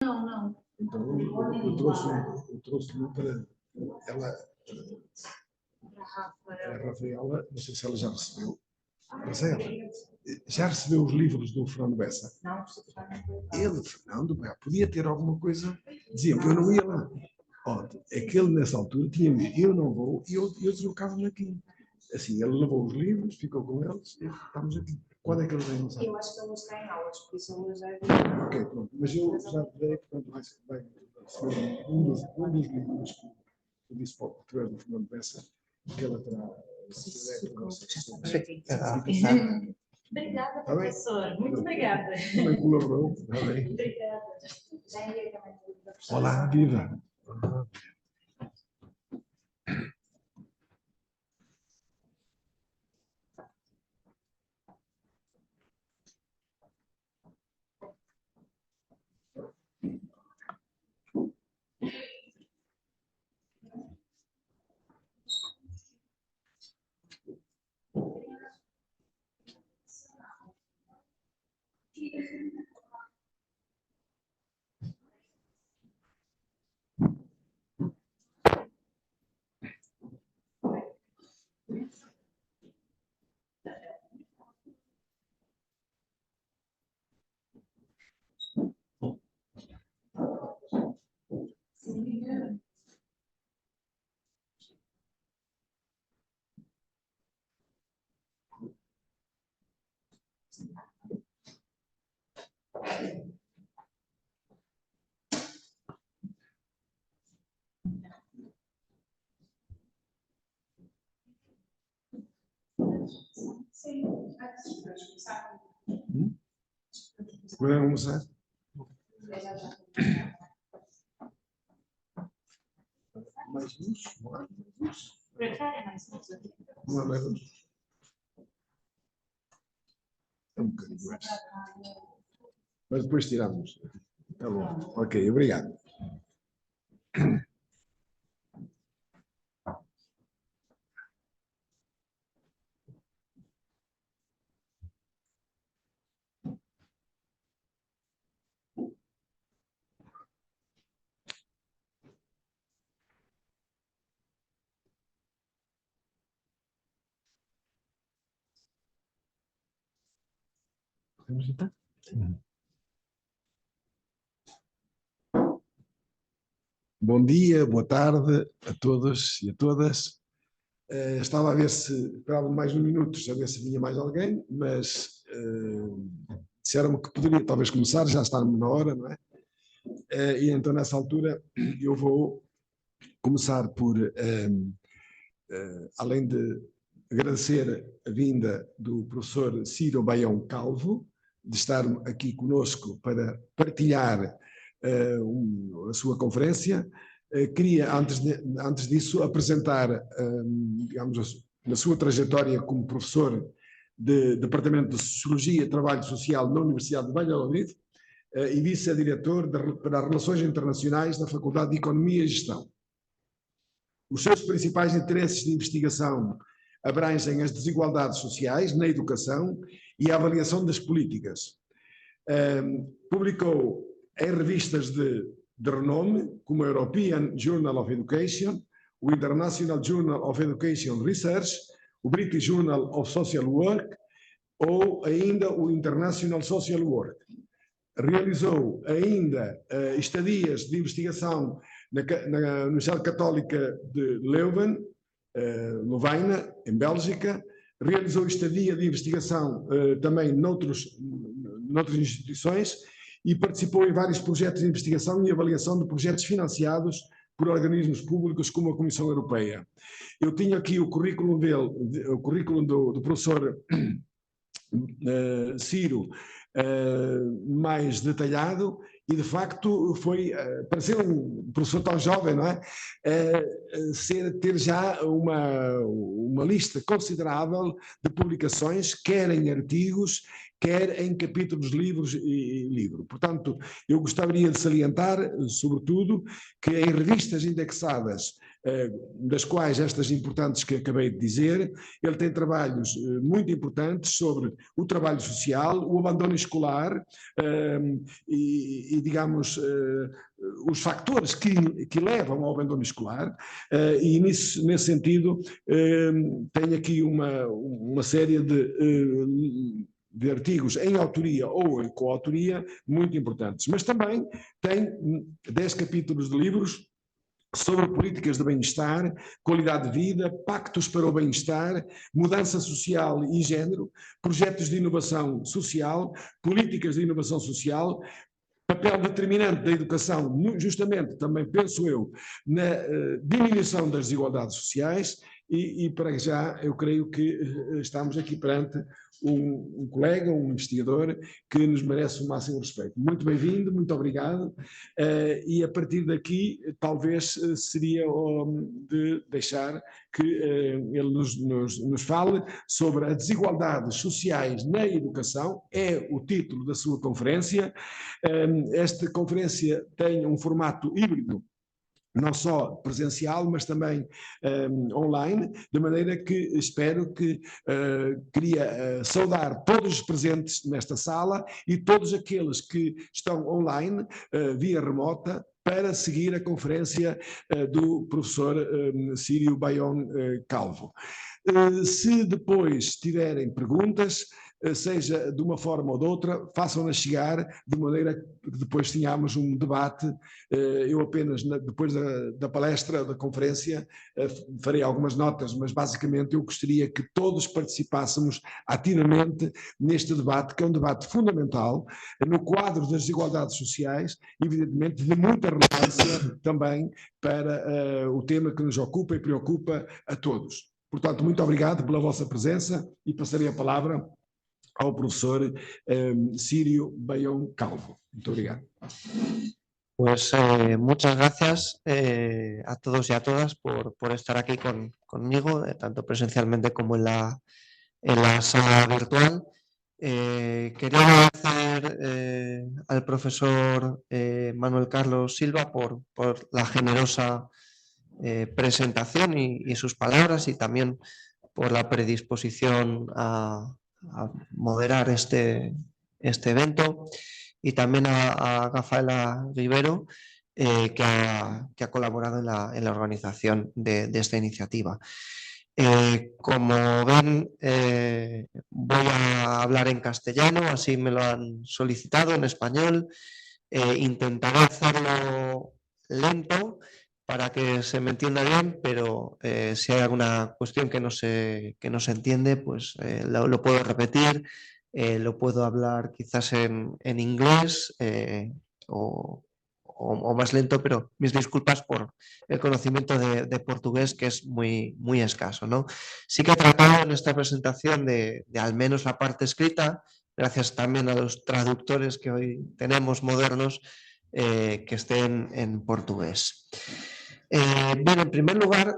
Não. Então, eu trouxe um para ela. A Rafaela, não sei se ela já recebeu. Mas ela já recebeu os livros do Fernando Bessa? Não. Ele, Fernando, podia ter alguma coisa. Dizia que eu não ia lá. É que ele, nessa altura, tinha-me dito, eu não vou, e eu deslocava-me aqui. Assim, ele levou os livros, ficou com eles, e estamos aqui. Quando é que eles vêm? Não sabe? Eu acho que eles têm aulas, por isso eu já vi. Ok, pronto. Mas eu já dei, portanto, vai ser um dos livros que eu disse para o português do Fernando Bessa, que ela terá. Obrigada, professor. Muito obrigada. Também colaborou. Está bem. Obrigada. Olá, viva. Podem almoçar? Mais luz? Não há mais luz? Não há mais luz? É um bocadinho mais. Mas depois tiramos. Tá bom. Ok, obrigado. Podemos sentar? Bom dia, boa tarde a todos e a todas. Estava a ver se, esperava mais um minuto, a ver se vinha mais alguém, mas disseram-me que poderia talvez começar, já está na hora, não é? E então nessa altura eu vou começar por, além de agradecer a vinda do professor Ciro Baião Calvo, de estar aqui conosco para partilhar a sua conferência. Queria, antes disso, apresentar, digamos, na sua trajetória como professor de Departamento de Sociologia e Trabalho Social na Universidade de Valladolid e vice-diretor para as Relações Internacionais da Faculdade de Economia e Gestão. Os seus principais interesses de investigação abrangem as desigualdades sociais na educação e a avaliação das políticas. Publicou em revistas de renome, como a European Journal of Education, o International Journal of Education Research, o British Journal of Social Work ou ainda o International Social Work. Realizou ainda estadias de investigação na Universidade Católica de Leuven, Lovaina, em Bélgica. Realizou estadia de investigação também noutras instituições e participou em vários projetos de investigação e avaliação de projetos financiados por organismos públicos como a Comissão Europeia. Eu tinha aqui o currículo dele, o currículo do professor Ciro, mais detalhado, e de facto foi, para ser um professor tão jovem, não é? Ter já uma lista considerável de publicações, quer em artigos, quer em capítulos, livros e livro. Portanto, eu gostaria de salientar, sobretudo, que em revistas indexadas, das quais estas importantes que acabei de dizer, ele tem trabalhos muito importantes sobre o trabalho social, o abandono escolar e digamos, os fatores que levam ao abandono escolar, e nesse sentido tem aqui uma série de artigos em autoria ou em coautoria muito importantes, mas também tem 10 capítulos de livros sobre políticas de bem-estar, qualidade de vida, pactos para o bem-estar, mudança social e género, projetos de inovação social, políticas de inovação social, papel determinante da educação, justamente, também penso eu, na diminuição das desigualdades sociais e para já eu creio que estamos aqui perante um colega, um investigador que nos merece o máximo respeito. Muito bem-vindo, muito obrigado, e a partir daqui talvez seria de deixar que ele nos fale sobre as desigualdades sociais na educação, é o título da sua conferência. Esta conferência tem um formato híbrido, não só presencial, mas também online, de maneira que espero que queria saudar todos os presentes nesta sala e todos aqueles que estão online, via remota, para seguir a conferência do professor Círio Baião Calvo. Se depois tiverem perguntas, seja de uma forma ou de outra, façam-nas chegar, de maneira que depois tenhamos um debate. Eu apenas, depois da palestra, da conferência, farei algumas notas, mas basicamente eu gostaria que todos participássemos ativamente neste debate, que é um debate fundamental, no quadro das desigualdades sociais, evidentemente de muita relevância também para o tema que nos ocupa e preocupa a todos. Portanto, muito obrigado pela vossa presença e passarei a palavra ao profesor Círio Baião Calvo. Muito obrigado. Pues muchas gracias a todos y a todas por estar aquí conmigo, tanto presencialmente como en la sala virtual. Quería agradecer al profesor Manuel Carlos Silva por la generosa presentación y sus palabras, y también por la predisposición a moderar este evento, y también a Rafaela Rivero, que ha colaborado en la organización de esta iniciativa. Como ven, voy a hablar en castellano, así me lo han solicitado, en español. Intentaré hacerlo lento para que se me entienda bien, pero si hay alguna cuestión que no se entiende, pues lo puedo repetir, lo puedo hablar quizás en inglés o más lento, pero mis disculpas por el conocimiento de portugués, que es muy escaso, ¿no? Sí que he tratado en esta presentación de al menos la parte escrita, gracias también a los traductores que hoy tenemos modernos, que estén en portugués. Bien, en primer lugar,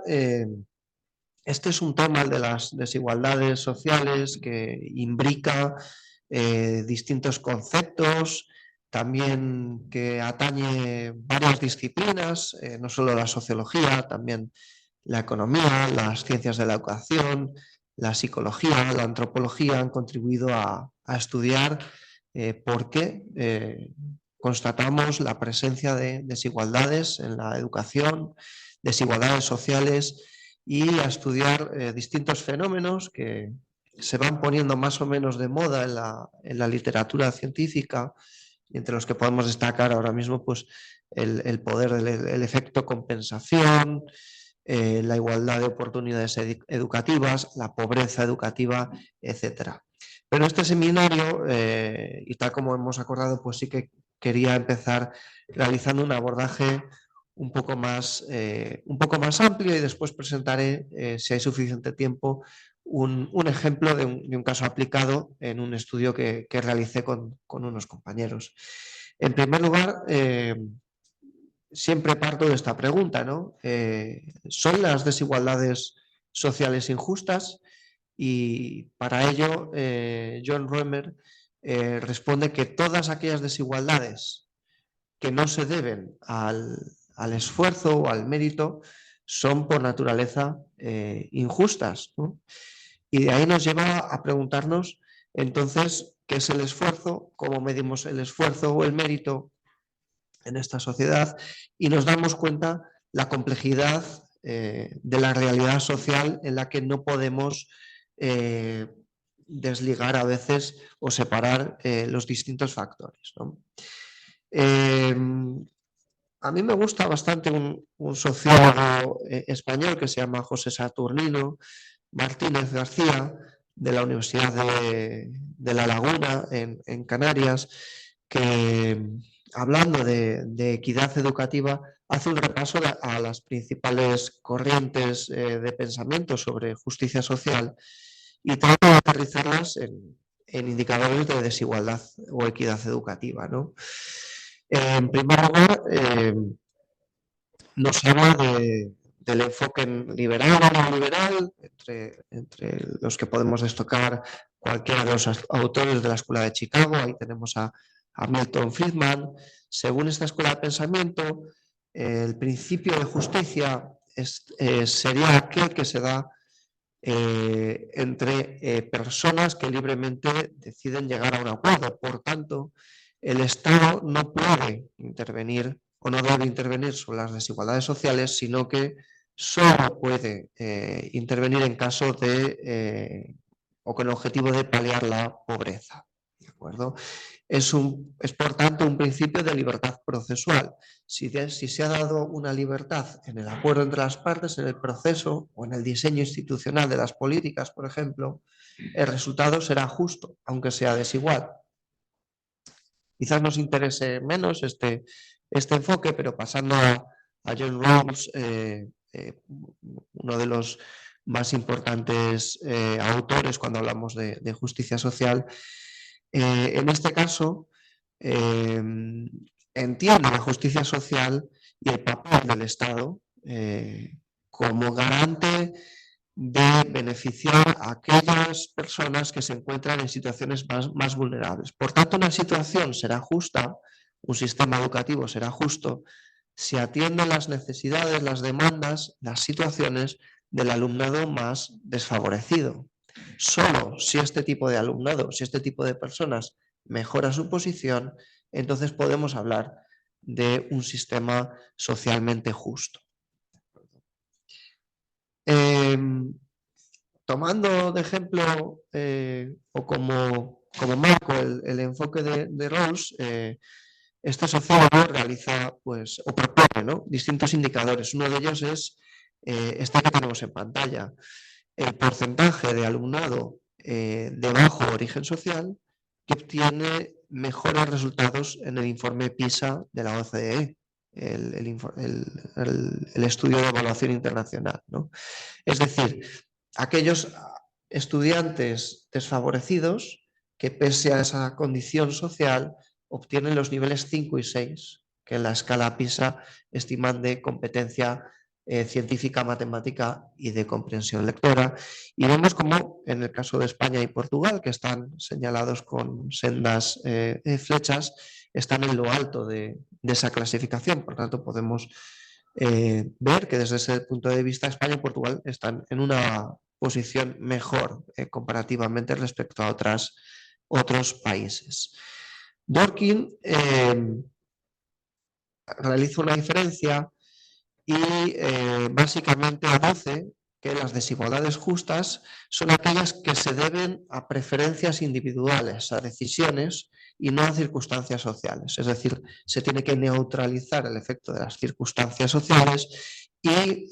este es un tema, el de las desigualdades sociales, que imbrica distintos conceptos, también que atañe varias disciplinas, no solo la sociología, también la economía, las ciencias de la educación, la psicología, la antropología han contribuido a estudiar por qué constatamos la presencia de desigualdades en la educación, desigualdades sociales, y a estudiar distintos fenómenos que se van poniendo más o menos de moda en la literatura científica, y entre los que podemos destacar ahora mismo pues, el poder del efecto compensación, la igualdad de oportunidades educativas, la pobreza educativa, etc. Pero este seminario, y tal como hemos acordado, pues sí que quería empezar realizando un abordaje un poco más amplio, y después presentaré, si hay suficiente tiempo, un ejemplo de un caso aplicado en un estudio que realicé con unos compañeros. En primer lugar, siempre parto de esta pregunta, ¿no? ¿Son las desigualdades sociales injustas? Y para ello, John Roemer responde que todas aquellas desigualdades que no se deben al esfuerzo o al mérito son por naturaleza injustas, ¿no? Y de ahí nos lleva a preguntarnos entonces qué es el esfuerzo, cómo medimos el esfuerzo o el mérito en esta sociedad, y nos damos cuenta la complejidad de la realidad social en la que no podemos desligar a veces o separar los distintos factores, ¿no? A mí me gusta bastante un sociólogo español que se llama José Saturnino Martínez García, de la Universidad de La Laguna, en Canarias, que hablando de equidad educativa hace un repaso a las principales corrientes de pensamiento sobre justicia social y trata de aterrizarlas en indicadores de desigualdad o equidad educativa, ¿no? En primer lugar, nos habla del enfoque liberal o neoliberal, entre los que podemos destacar cualquiera de los autores de la Escuela de Chicago. Ahí tenemos a Milton Friedman. Según esta escuela de pensamiento, el principio de justicia sería aquel que se da entre personas que libremente deciden llegar a un acuerdo. Por tanto, el Estado no puede intervenir o no debe intervenir sobre las desigualdades sociales, sino que solo puede intervenir en caso de o con el objetivo de paliar la pobreza. ¿De acuerdo? Es por tanto un principio de libertad procesual. Si se ha dado una libertad en el acuerdo entre las partes, en el proceso o en el diseño institucional de las políticas, por ejemplo, el resultado será justo, aunque sea desigual. Quizás nos interese menos este enfoque, pero pasando a John Rawls, uno de los más importantes autores cuando hablamos de justicia social, en este caso entiende la justicia social y el papel del Estado como garante de beneficiar a aquellas personas que se encuentran en situaciones más vulnerables. Por tanto, una situación será justa, un sistema educativo será justo, si atiende las necesidades, las demandas, las situaciones del alumnado más desfavorecido. Solo si este tipo de alumnado, si este tipo de personas mejora su posición, entonces podemos hablar de un sistema socialmente justo. Tomando de ejemplo o como marco el enfoque de Rawls, este sociólogo realiza o propone, ¿no?, distintos indicadores. Uno de ellos es este que tenemos en pantalla, el porcentaje de alumnado de bajo origen social que obtiene mejores resultados en el informe PISA de la OCDE, el estudio de evaluación internacional, ¿no? Es decir, aquellos estudiantes desfavorecidos que pese a esa condición social obtienen los niveles 5 y 6 que en la escala PISA estiman de competencia científica, matemática y de comprensión lectora. Y vemos como en el caso de España y Portugal, que están señalados con sendas flechas, están en lo alto de esa clasificación. Por tanto, podemos ver que desde ese punto de vista España y Portugal están en una posición mejor comparativamente respecto a otros países. Dworkin realiza una diferencia y básicamente aduce que las desigualdades justas son aquellas que se deben a preferencias individuales, a decisiones y no a circunstancias sociales. Es decir, se tiene que neutralizar el efecto de las circunstancias sociales y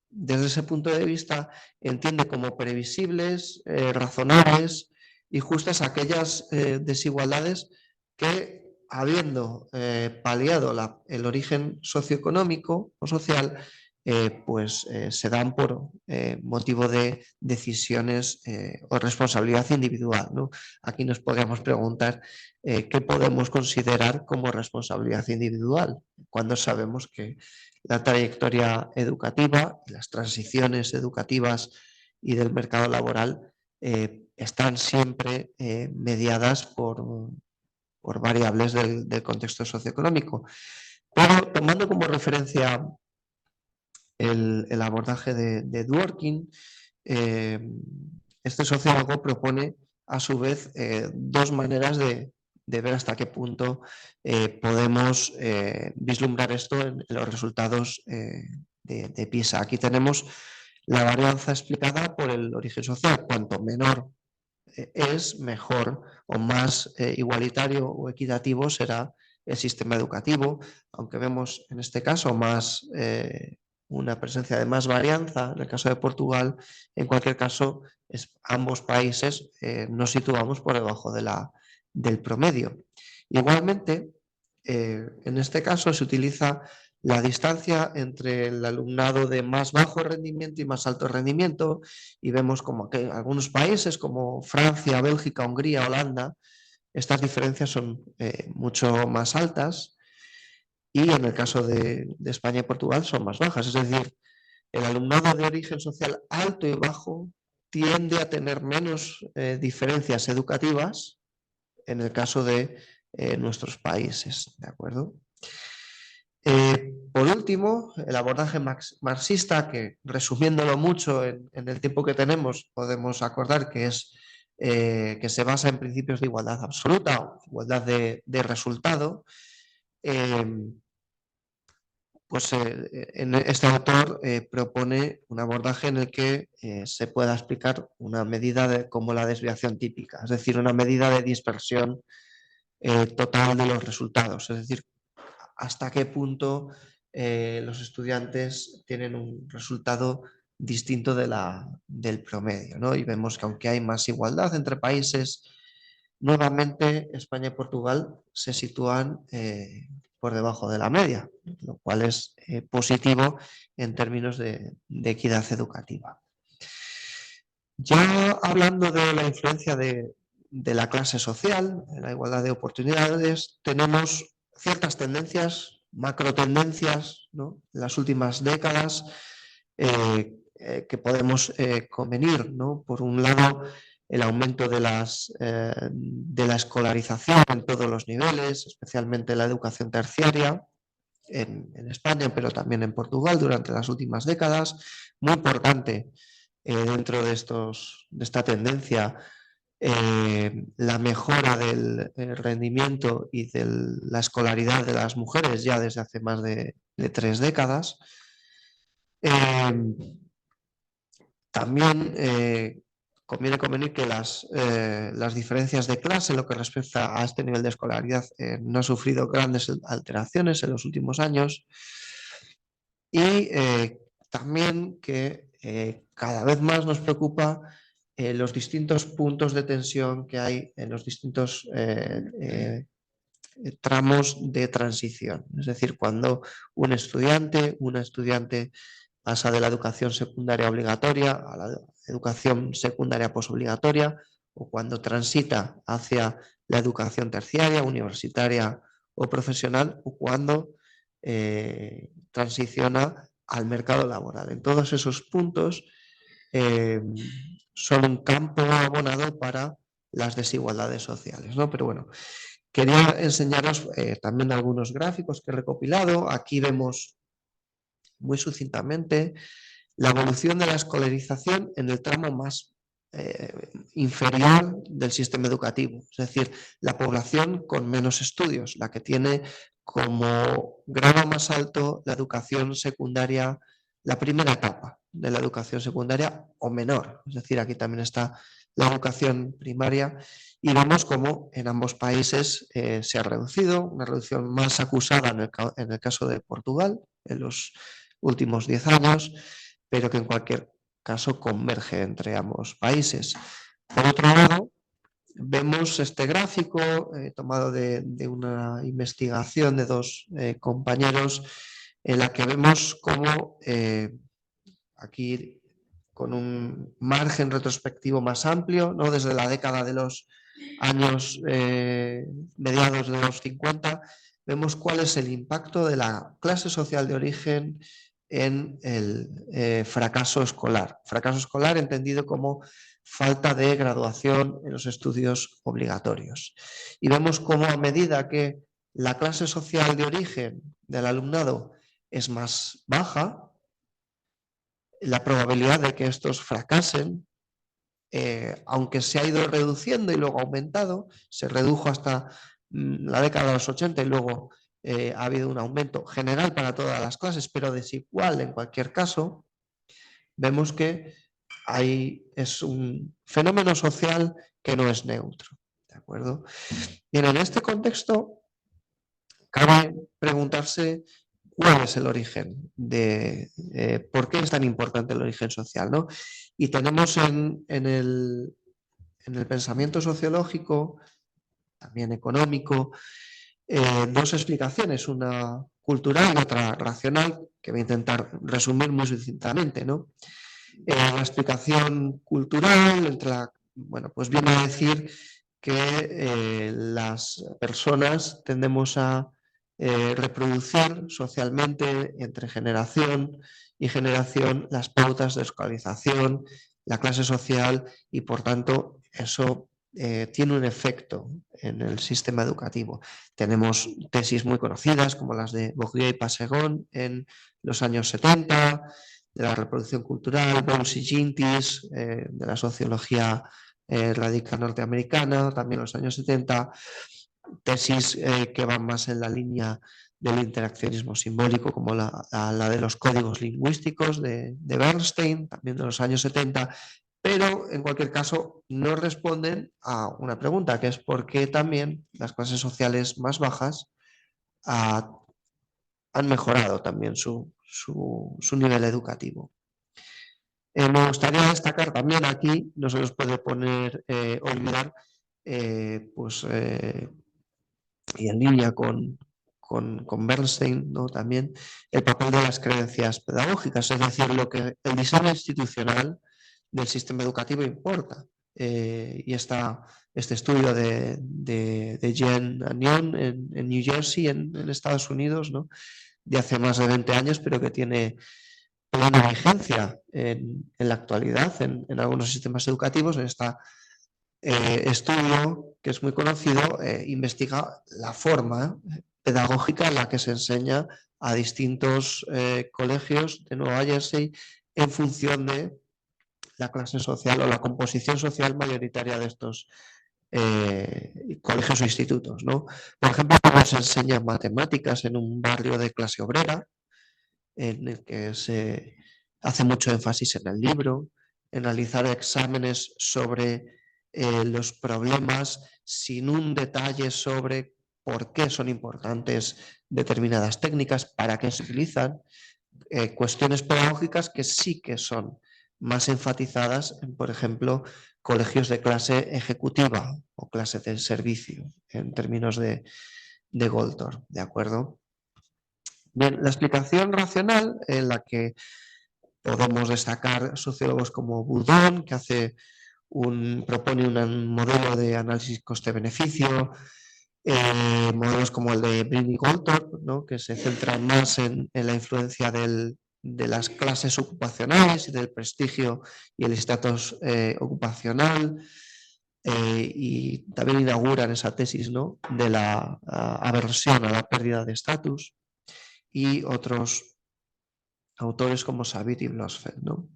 desde ese punto de vista entiende como previsibles, razonables y justas aquellas desigualdades que, habiendo paliado el origen socioeconómico o social, se dan por motivo de decisiones o responsabilidad individual, ¿no? Aquí nos podríamos preguntar qué podemos considerar como responsabilidad individual, cuando sabemos que la trayectoria educativa, las transiciones educativas y del mercado laboral están siempre mediadas por variables del contexto socioeconómico. Pero tomando como referencia el abordaje de Dworkin, este sociólogo propone a su vez dos maneras de ver hasta qué punto podemos vislumbrar esto en los resultados de PISA. Aquí tenemos la varianza explicada por el origen social. Cuanto menor es, mejor o más igualitario o equitativo será el sistema educativo, aunque vemos en este caso más una presencia de más varianza. En el caso de Portugal, en cualquier caso, ambos países nos situamos por debajo del promedio. Igualmente, en este caso se utiliza la distancia entre el alumnado de más bajo rendimiento y más alto rendimiento, y vemos como que en algunos países como Francia, Bélgica, Hungría, Holanda, estas diferencias son mucho más altas, y en el caso de España y Portugal son más bajas. Es decir, el alumnado de origen social alto y bajo tiende a tener menos diferencias educativas en el caso de nuestros países, ¿de acuerdo? Por último, el abordaje marxista, que resumiéndolo mucho en el tiempo que tenemos, podemos acordar que es que se basa en principios de igualdad absoluta o igualdad de resultado. Pues este autor propone un abordaje en el que se pueda explicar una medida como la desviación típica, es decir, una medida de dispersión total de los resultados, es decir, hasta qué punto los estudiantes tienen un resultado distinto del promedio, ¿no? Y vemos que aunque hay más igualdad entre países, nuevamente España y Portugal se sitúan por debajo de la media, lo cual es positivo en términos de equidad educativa. Ya hablando de la influencia de la clase social, en la igualdad de oportunidades, tenemos ciertas tendencias, macrotendencias, ¿no?, en las últimas décadas que podemos convenir, ¿no? Por un lado, el aumento de la escolarización en todos los niveles, especialmente la educación terciaria en España, pero también en Portugal durante las últimas décadas. Muy importante dentro de esta tendencia la mejora del rendimiento y de la escolaridad de las mujeres ya desde hace más de 3 décadas. También conviene convenir que las diferencias de clase en lo que respecta a este nivel de escolaridad no han sufrido grandes alteraciones en los últimos años, y también que cada vez más nos preocupa los distintos puntos de tensión que hay en los distintos tramos de transición. Es decir, cuando una estudiante pasa de la educación secundaria obligatoria a la educación secundaria posobligatoria, o cuando transita hacia la educación terciaria, universitaria o profesional, o cuando transiciona al mercado laboral. En todos esos puntos son un campo abonado para las desigualdades sociales, ¿no? Pero bueno, quería enseñaros también algunos gráficos que he recopilado. Aquí vemos muy sucintamente la evolución de la escolarización en el tramo más inferior del sistema educativo, es decir, la población con menos estudios, la que tiene como grado más alto la educación secundaria, la primera etapa de la educación secundaria o menor, es decir, aquí también está la educación primaria, y vemos cómo en ambos países se ha reducido, una reducción más acusada en el caso de Portugal en los últimos 10 años, pero que en cualquier caso converge entre ambos países. Por otro lado, vemos este gráfico tomado de una investigación de 2 compañeros, en la que vemos cómo aquí con un margen retrospectivo más amplio, ¿no?, desde la década de los años mediados de los 50, vemos cuál es el impacto de la clase social de origen en el fracaso escolar. Fracaso escolar entendido como falta de graduación en los estudios obligatorios. Y vemos cómo a medida que la clase social de origen del alumnado es más baja, la probabilidad de que estos fracasen, aunque se ha ido reduciendo y luego aumentado, se redujo hasta la década de los 80 y luego ha habido un aumento general para todas las clases, pero desigual en cualquier caso, vemos que es un fenómeno social que no es neutro. ¿De acuerdo? Bien, en este contexto, cabe preguntarse cuál es el origen de por qué es tan importante el origen social, ¿no? Y tenemos en el pensamiento sociológico, también económico, dos explicaciones, una cultural y otra racional, que voy a intentar resumir muy sucintamente, ¿no? La explicación cultural bueno, pues viene a decir que las personas tendemos a reproducir socialmente entre generación y generación las pautas de escolarización, la clase social y por tanto eso tiene un efecto en el sistema educativo. Tenemos tesis muy conocidas como las de Bourdieu y Passegón en los años 70, de la reproducción cultural, Bowles y Gintis, de la sociología radical norteamericana, también en los años 70, tesis que van más en la línea del interaccionismo simbólico, como la de los códigos lingüísticos de Bernstein, también de los años 70, pero en cualquier caso no responden a una pregunta, que es por qué también las clases sociales más bajas han mejorado también su nivel educativo. Me gustaría destacar también aquí, no se nos puede olvidar, y en línea con Bernstein, ¿no? También el papel de las creencias pedagógicas, es decir, lo que el diseño institucional del sistema educativo importa. Y este estudio de Jen Anion en New Jersey, en Estados Unidos, ¿no? De hace más de 20 años, pero que tiene plena vigencia en la actualidad en algunos sistemas educativos. En este estudio, que es muy conocido, investiga la forma pedagógica en la que se enseña a distintos colegios de Nueva Jersey en función de la clase social o la composición social mayoritaria de estos colegios o institutos, ¿no? Por ejemplo, cómo se enseña matemáticas en un barrio de clase obrera, en el que se hace mucho énfasis en el libro, en realizar exámenes sobre los problemas sin un detalle sobre por qué son importantes determinadas técnicas, para qué se utilizan, cuestiones pedagógicas que sí que son más enfatizadas en, por ejemplo, colegios de clase ejecutiva o clase de servicio, en términos de Goldthorpe, ¿de acuerdo? Bien, la explicación racional, en la que podemos destacar sociólogos como Boudon, que propone un modelo de análisis coste-beneficio, modelos como el de Brin y Goldthorpe, ¿no? Que se centran más en la influencia de las clases ocupacionales y del prestigio y el estatus ocupacional, y también inauguran esa tesis, ¿no? De la aversión a la pérdida de estatus, y otros autores como Savit y Blosfeld, ¿no?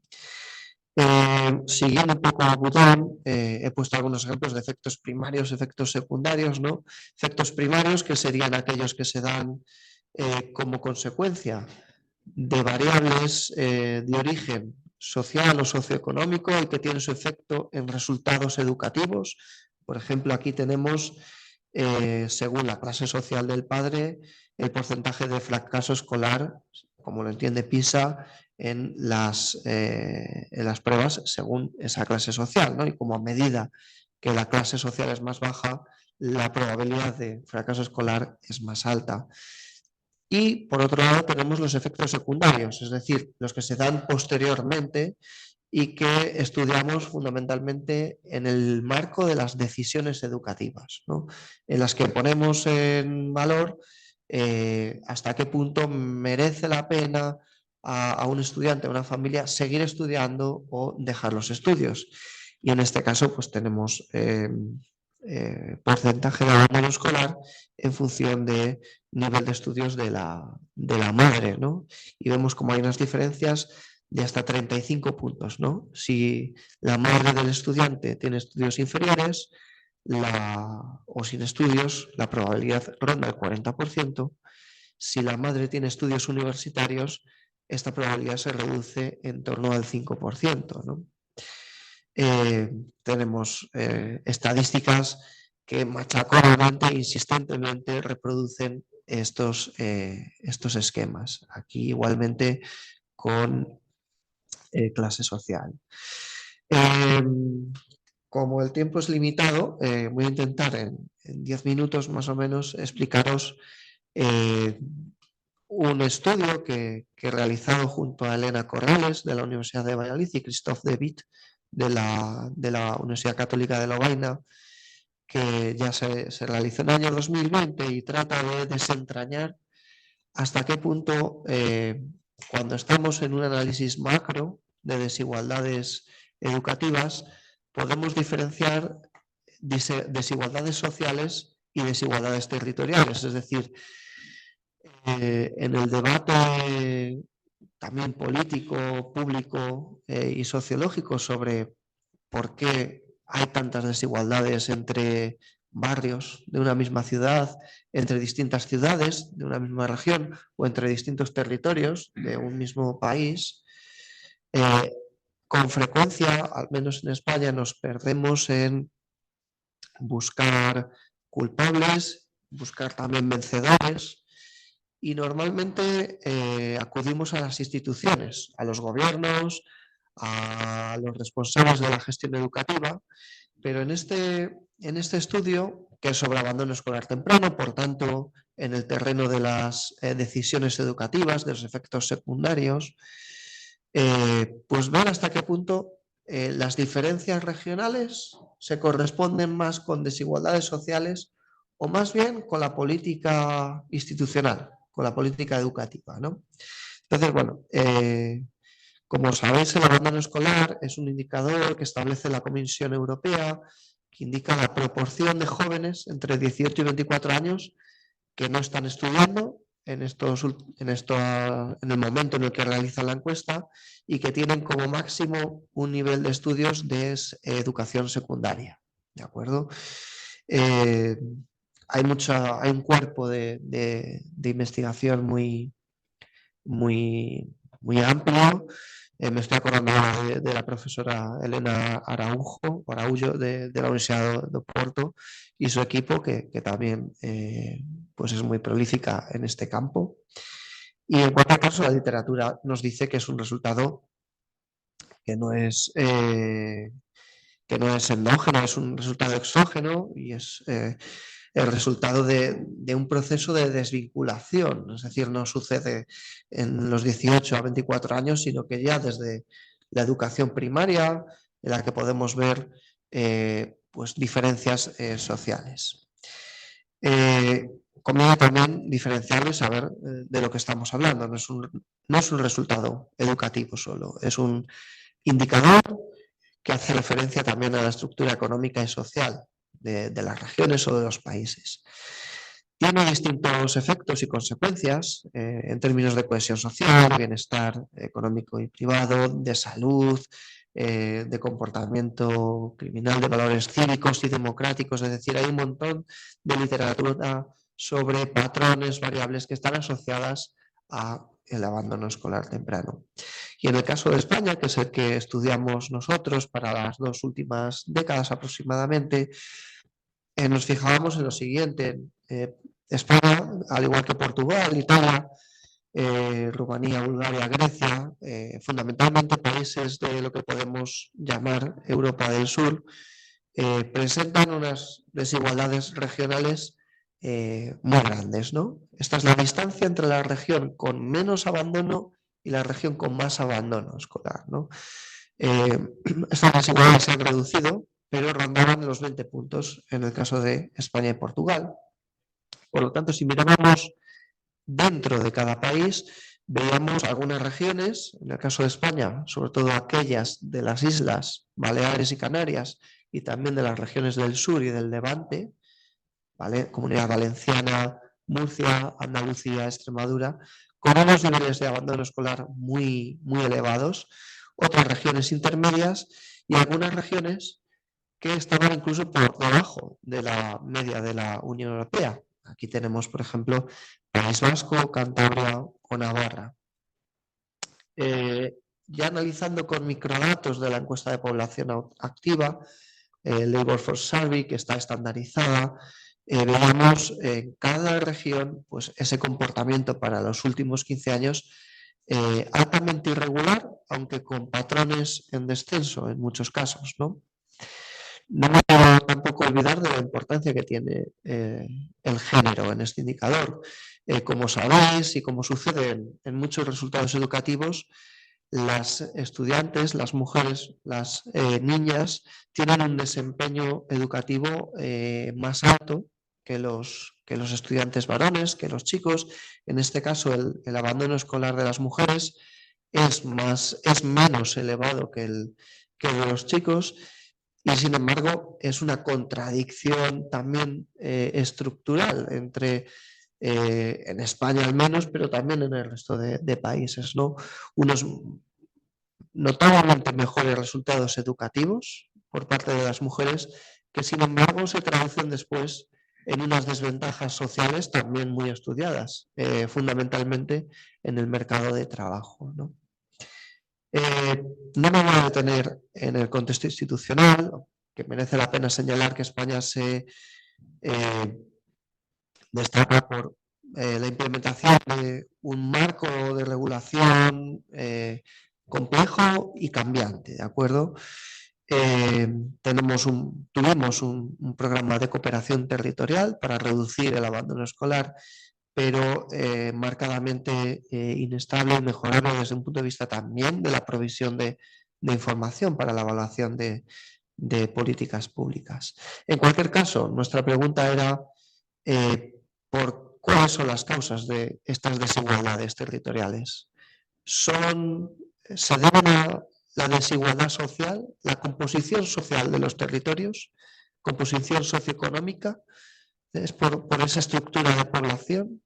Siguiendo un poco a Boudon, he puesto algunos ejemplos de efectos primarios, efectos secundarios, ¿no? Efectos primarios, que serían aquellos que se dan como consecuencia de variables de origen social o socioeconómico y que tienen su efecto en resultados educativos. Por ejemplo, aquí tenemos, según la clase social del padre, el porcentaje de fracaso escolar, como lo entiende PISA, en las pruebas según esa clase social, ¿no? Y como a medida que la clase social es más baja, la probabilidad de fracaso escolar es más alta. Y por otro lado tenemos los efectos secundarios, es decir, los que se dan posteriormente y que estudiamos fundamentalmente en el marco de las decisiones educativas, ¿no? En las que ponemos en valor hasta qué punto merece la pena a un estudiante, a una familia, seguir estudiando o dejar los estudios. y en este caso pues tenemos porcentaje de abandono escolar en función de nivel de estudios de la madre, ¿no? Y vemos como hay unas diferencias de hasta 35 puntos, ¿no? Si la madre del estudiante tiene estudios inferiores o sin estudios, la probabilidad ronda el 40%. Si la madre tiene estudios universitarios, esta probabilidad se reduce en torno al 5%, ¿no? Tenemos estadísticas que machaconamente e insistentemente reproducen estos esquemas. Aquí igualmente con clase social. Como el tiempo es limitado, voy a intentar en 10 minutos más o menos explicaros un estudio que he realizado junto a Elena Corrales de la Universidad de Valladolid y Christophe de Witt de la Universidad Católica de Lovaina, que ya se realizó en el año 2020 y trata de desentrañar hasta qué punto cuando estamos en un análisis macro de desigualdades educativas podemos diferenciar desigualdades sociales y desigualdades territoriales, es decir, en el debate también político, público y sociológico sobre por qué hay tantas desigualdades entre barrios de una misma ciudad, entre distintas ciudades de una misma región o entre distintos territorios de un mismo país. Con frecuencia, al menos en España, nos perdemos en buscar culpables, buscar también vencedores y normalmente acudimos a las instituciones, a los gobiernos, a los responsables de la gestión educativa, pero en este estudio, que es sobre abandono escolar temprano, por tanto, en el terreno de las decisiones educativas, de los efectos secundarios, pues ver hasta qué punto las diferencias regionales se corresponden más con desigualdades sociales o más bien con la política institucional, con la política educativa, ¿no? Entonces, bueno, como sabéis, el abandono escolar es un indicador que establece la Comisión Europea, que indica la proporción de jóvenes entre 18 y 24 años que no están estudiando en el momento en el que realizan la encuesta y que tienen como máximo un nivel de estudios de educación secundaria. ¿De acuerdo? Hay un cuerpo de investigación muy amplio. Me estoy acordando de la profesora Elena Araújo de la Universidad de Porto y su equipo, que también pues es muy prolífica en este campo. Y en cualquier caso, la literatura nos dice que es un resultado que no es endógeno, es un resultado exógeno y es el resultado de un proceso de desvinculación, es decir, no sucede en los 18 a 24 años, sino que ya desde la educación primaria, en la que podemos ver pues diferencias sociales. Conviene también diferenciar y saber de lo que estamos hablando, no es un resultado educativo solo, es un indicador que hace referencia también a la estructura económica y social de las regiones o de los países. Tiene distintos efectos y consecuencias en términos de cohesión social, bienestar económico y privado, de salud, de comportamiento criminal, de valores cívicos y democráticos. Es decir, hay un montón de literatura sobre patrones, variables que están asociadas a el abandono escolar temprano. Y en el caso de España, que es el que estudiamos nosotros para las 2 últimas décadas aproximadamente, nos fijábamos en lo siguiente. España, al igual que Portugal, Italia, Rumanía, Bulgaria, Grecia, fundamentalmente países de lo que podemos llamar Europa del Sur, presentan unas desigualdades regionales muy grandes, ¿no? Esta es la distancia entre la región con menos abandono y la región con más abandono escolar, ¿no? Estas desigualdades se han reducido, pero rondaban los 20 puntos en el caso de España y Portugal. Por lo tanto, si miramos dentro de cada país, veíamos algunas regiones, en el caso de España, sobre todo aquellas de las islas Baleares y Canarias, y también de las regiones del sur y del Levante, ¿vale? Comunidad Valenciana, Murcia, Andalucía, Extremadura, con unos niveles de abandono escolar muy elevados, otras regiones intermedias y algunas regiones que estaban incluso por debajo de la media de la Unión Europea. Aquí tenemos, por ejemplo, País Vasco, Cantabria o Navarra. Ya analizando con microdatos de la encuesta de población activa, Labour Force Survey, que está estandarizada, veamos en cada región pues, ese comportamiento para los últimos 15 años altamente irregular, aunque con patrones en descenso en muchos casos, ¿no? No me puedo tampoco olvidar de la importancia que tiene el género en este indicador. Como sabéis y como sucede en muchos resultados educativos, las estudiantes, las mujeres, las niñas tienen un desempeño educativo más alto que los estudiantes varones, que los chicos. En este caso, el abandono escolar de las mujeres es menos elevado que el de los chicos. Y sin embargo, es una contradicción también estructural entre, en España al menos, pero también en el resto de países, ¿no? Unos notablemente mejores resultados educativos por parte de las mujeres, que sin embargo se traducen después en unas desventajas sociales también muy estudiadas, fundamentalmente en el mercado de trabajo, ¿no? No me voy a detener en el contexto institucional, que merece la pena señalar que España se destaca por la implementación de un marco de regulación complejo y cambiante, ¿de acuerdo? Tuvimos un programa de cooperación territorial para reducir el abandono escolar, pero marcadamente inestable y mejorable desde un punto de vista también de la provisión de información para la evaluación de políticas públicas. En cualquier caso, nuestra pregunta era ¿cuáles son las causas de estas desigualdades territoriales? ¿Se deben a la desigualdad social, la composición social de los territorios, composición socioeconómica? ¿Es por esa estructura de población?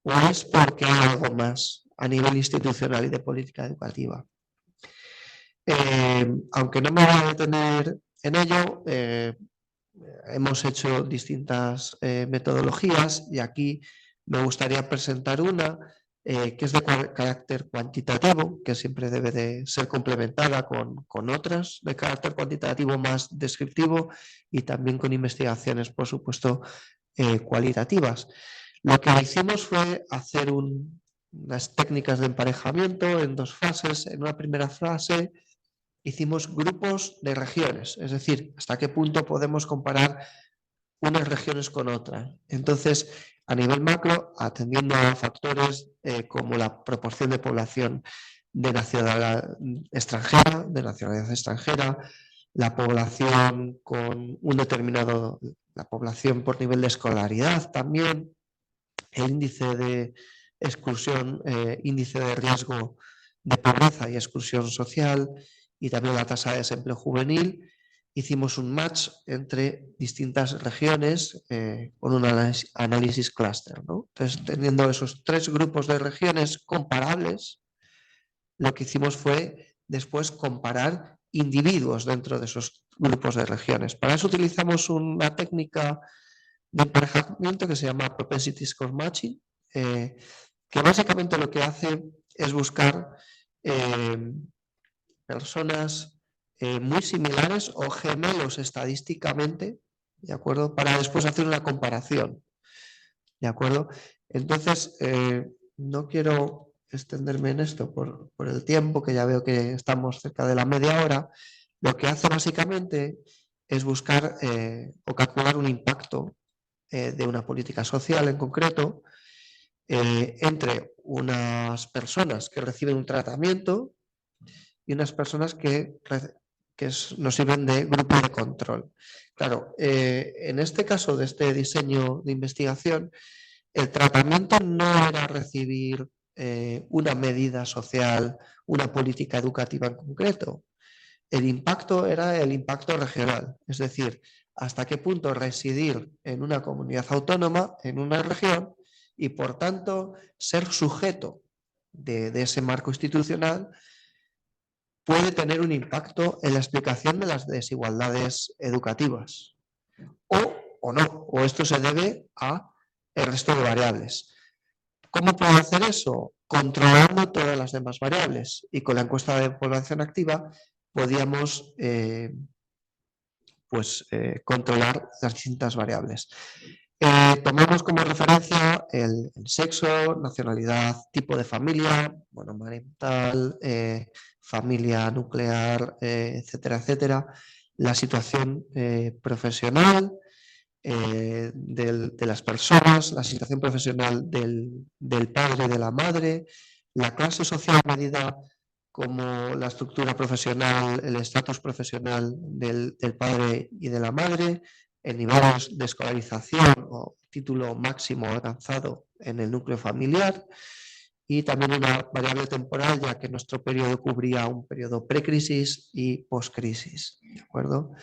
¿O es porque hay algo más a nivel institucional y de política educativa? Aunque no me voy a detener en ello, hemos hecho distintas metodologías y aquí me gustaría presentar una que es de carácter cuantitativo, que siempre debe de ser complementada con otras de carácter cuantitativo más descriptivo y también con investigaciones, por supuesto, cualitativas. Lo que hicimos fue hacer unas técnicas de emparejamiento en dos fases. En una primera fase hicimos grupos de regiones, es decir, hasta qué punto podemos comparar unas regiones con otras. Entonces, a nivel macro, atendiendo a factores como la proporción de población de nacionalidad extranjera, la población con un determinado, la población por nivel de escolaridad también, el índice de exclusión, índice de riesgo de pobreza y exclusión social y también la tasa de desempleo juvenil. Hicimos un match entre distintas regiones con un análisis clúster, ¿no? Entonces, teniendo esos tres grupos de regiones comparables, lo que hicimos fue después comparar individuos dentro de esos grupos de regiones. Para eso utilizamos una técnica de emparejamiento que se llama Propensity Score Matching, que básicamente lo que hace es buscar personas muy similares o gemelos estadísticamente, ¿de acuerdo? Para después hacer una comparación, ¿de acuerdo? Entonces, no quiero extenderme en esto por el tiempo, que ya veo que estamos cerca de la media hora. Lo que hace básicamente es buscar o calcular un impacto de una política social en concreto entre unas personas que reciben un tratamiento y unas personas que nos sirven de grupo de control. Claro, en este caso de este diseño de investigación, el tratamiento no era recibir una medida social, una política educativa en concreto. El impacto era el impacto regional, es decir, hasta qué punto residir en una comunidad autónoma, en una región, y por tanto ser sujeto de ese marco institucional puede tener un impacto en la explicación de las desigualdades educativas. O no, o esto se debe a el resto de variables. ¿Cómo puedo hacer eso? Controlando todas las demás variables. Y con la encuesta de población activa podíamos controlar las distintas variables. Tomamos como referencia el sexo, nacionalidad, tipo de familia, monomarental, familia nuclear, etcétera, etcétera, la situación profesional de las personas, la situación profesional del padre y de la madre, la clase social medida como la estructura profesional, el estatus profesional del padre y de la madre, el nivel de escolarización o título máximo alcanzado en el núcleo familiar y también una variable temporal, ya que nuestro periodo cubría un periodo precrisis y postcrisis. ¿De acuerdo?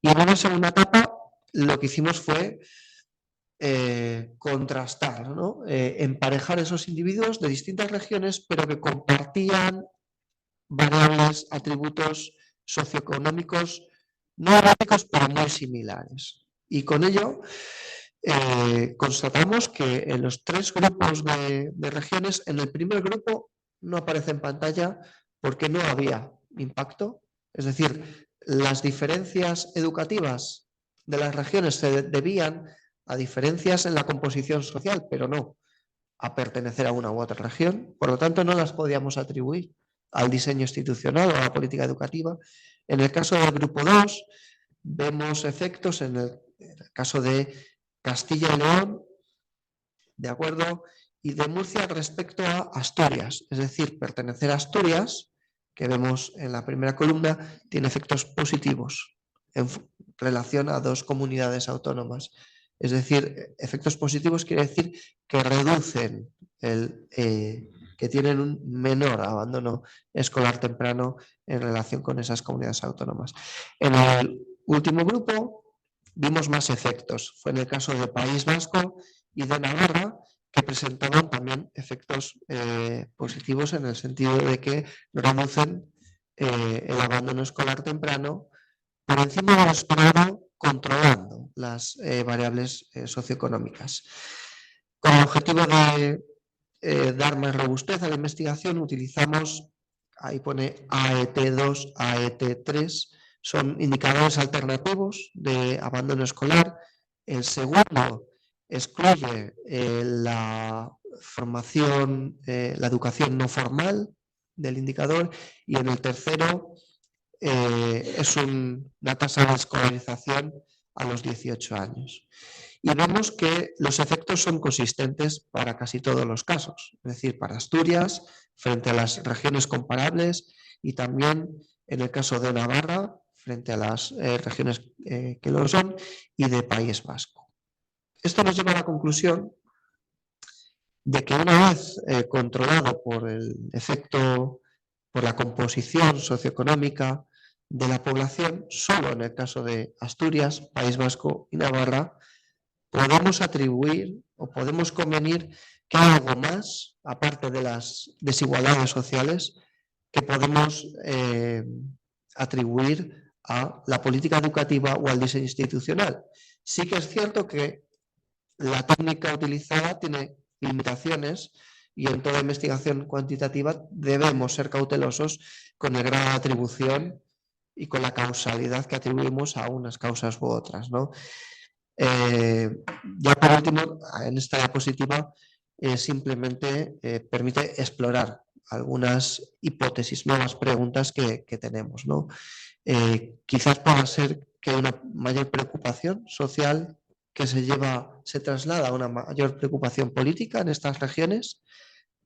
Y en una segunda etapa lo que hicimos fue contrastar, ¿no? Emparejar esos individuos de distintas regiones, pero que compartían variables, atributos socioeconómicos no idénticos, pero muy similares. Y con ello constatamos que en los tres grupos de regiones, en el primer grupo no aparece en pantalla porque no había impacto. Es decir, las diferencias educativas de las regiones se debían a diferencias en la composición social, pero no a pertenecer a una u otra región. Por lo tanto, no las podíamos atribuir al diseño institucional o a la política educativa. En el caso del grupo 2, vemos efectos en el caso de Castilla y León, ¿de acuerdo? Y de Murcia respecto a Asturias. Es decir, pertenecer a Asturias, que vemos en la primera columna, tiene efectos positivos en relación a dos comunidades autónomas. Es decir, efectos positivos quiere decir que reducen que tienen un menor abandono escolar temprano en relación con esas comunidades autónomas. En el último grupo vimos más efectos. Fue en el caso de País Vasco y de Navarra, que presentaban también efectos positivos en el sentido de que reducen el abandono escolar temprano por encima de lo esperado, controlando las variables socioeconómicas. Con el objetivo de dar más robustez a la investigación, utilizamos, ahí pone AET2, AET3, son indicadores alternativos de abandono escolar. El segundo excluye la formación, la educación no formal del indicador, y en el tercero es una tasa de escolarización a los 18 años. Y vemos que los efectos son consistentes para casi todos los casos, es decir, para Asturias, frente a las regiones comparables, y también en el caso de Navarra, frente a las regiones que lo son, y de País Vasco. Esto nos lleva a la conclusión de que una vez controlado por el efecto, por la composición socioeconómica de la población, solo en el caso de Asturias, País Vasco y Navarra, podemos atribuir o podemos convenir que hay algo más, aparte de las desigualdades sociales, que podemos atribuir a la política educativa o al diseño institucional. Sí que es cierto que la técnica utilizada tiene limitaciones y en toda investigación cuantitativa debemos ser cautelosos con el grado de atribución y con la causalidad que atribuimos a unas causas u otras, ¿no? Ya por último, en esta diapositiva simplemente permite explorar algunas hipótesis, nuevas preguntas que tenemos, ¿no? Quizás pueda ser que hay una mayor preocupación social que se traslada a una mayor preocupación política en estas regiones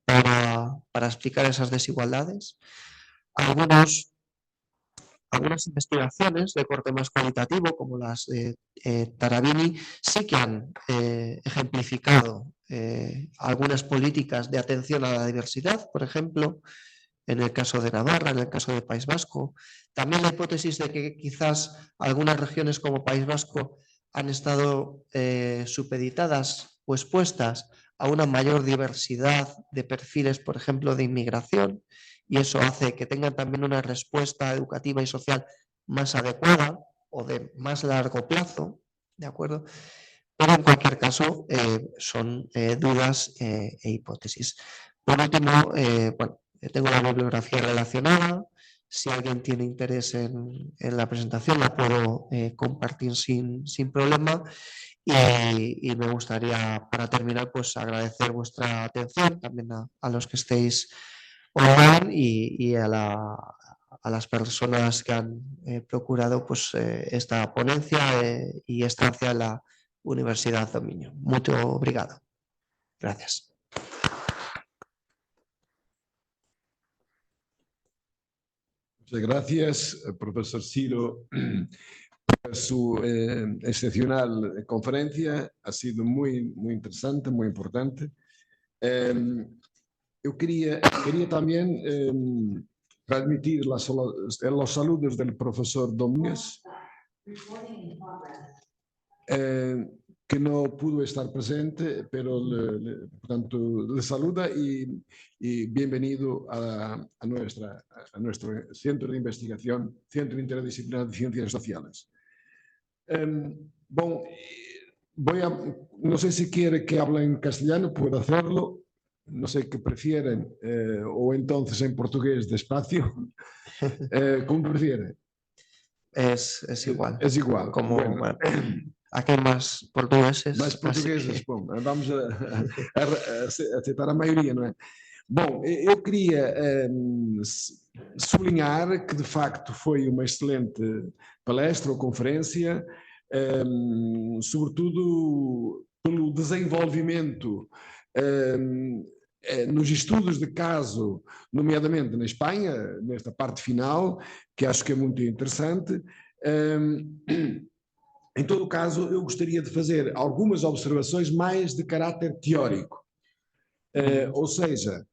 para explicar esas desigualdades. Algunas investigaciones de corte más cualitativo, como las de Tarabini, sí que han ejemplificado algunas políticas de atención a la diversidad, por ejemplo, en el caso de Navarra, en el caso del País Vasco. También la hipótesis de que quizás algunas regiones como País Vasco han estado supeditadas o expuestas a una mayor diversidad de perfiles, por ejemplo, de inmigración, y eso hace que tengan también una respuesta educativa y social más adecuada o de más largo plazo, ¿de acuerdo? Pero en cualquier caso son dudas e hipótesis. Por último, bueno, tengo la bibliografía relacionada. Si alguien tiene interés en la presentación, la puedo compartir sin problema. Y me gustaría, para terminar, pues agradecer vuestra atención también a los que estéis online y a las personas que han procurado pues, esta ponencia y estancia en la Universidad do Minho. Muito obrigado. Gracias. Muchas gracias, profesor Ciro, por su excepcional conferencia. Ha sido muy interesante, muy importante. Yo quería también transmitir los saludos del profesor Domínguez, que no pudo estar presente, pero portanto, le saluda y bienvenido a nuestro centro de investigación, Centro Interdisciplinar de Ciencias Sociales. Bueno, no sé si quiere que hable en castellano, puedo hacerlo. No sé qué prefieren, o entonces en portugués despacio. ¿Cómo prefiere? Es igual. Es igual. Como, bueno. Aquí hay más portugueses. Mais portugueses, que... bom, vamos a aceitar a maioria, não é? Bom, eu queria sublinhar que de facto foi uma excelente palestra ou conferência, sobretudo pelo desenvolvimento nos estudos de caso, nomeadamente na Espanha, nesta parte final, que acho que é muito interessante. Em todo o caso, eu gostaria de fazer algumas observações mais de caráter teórico. Ou seja,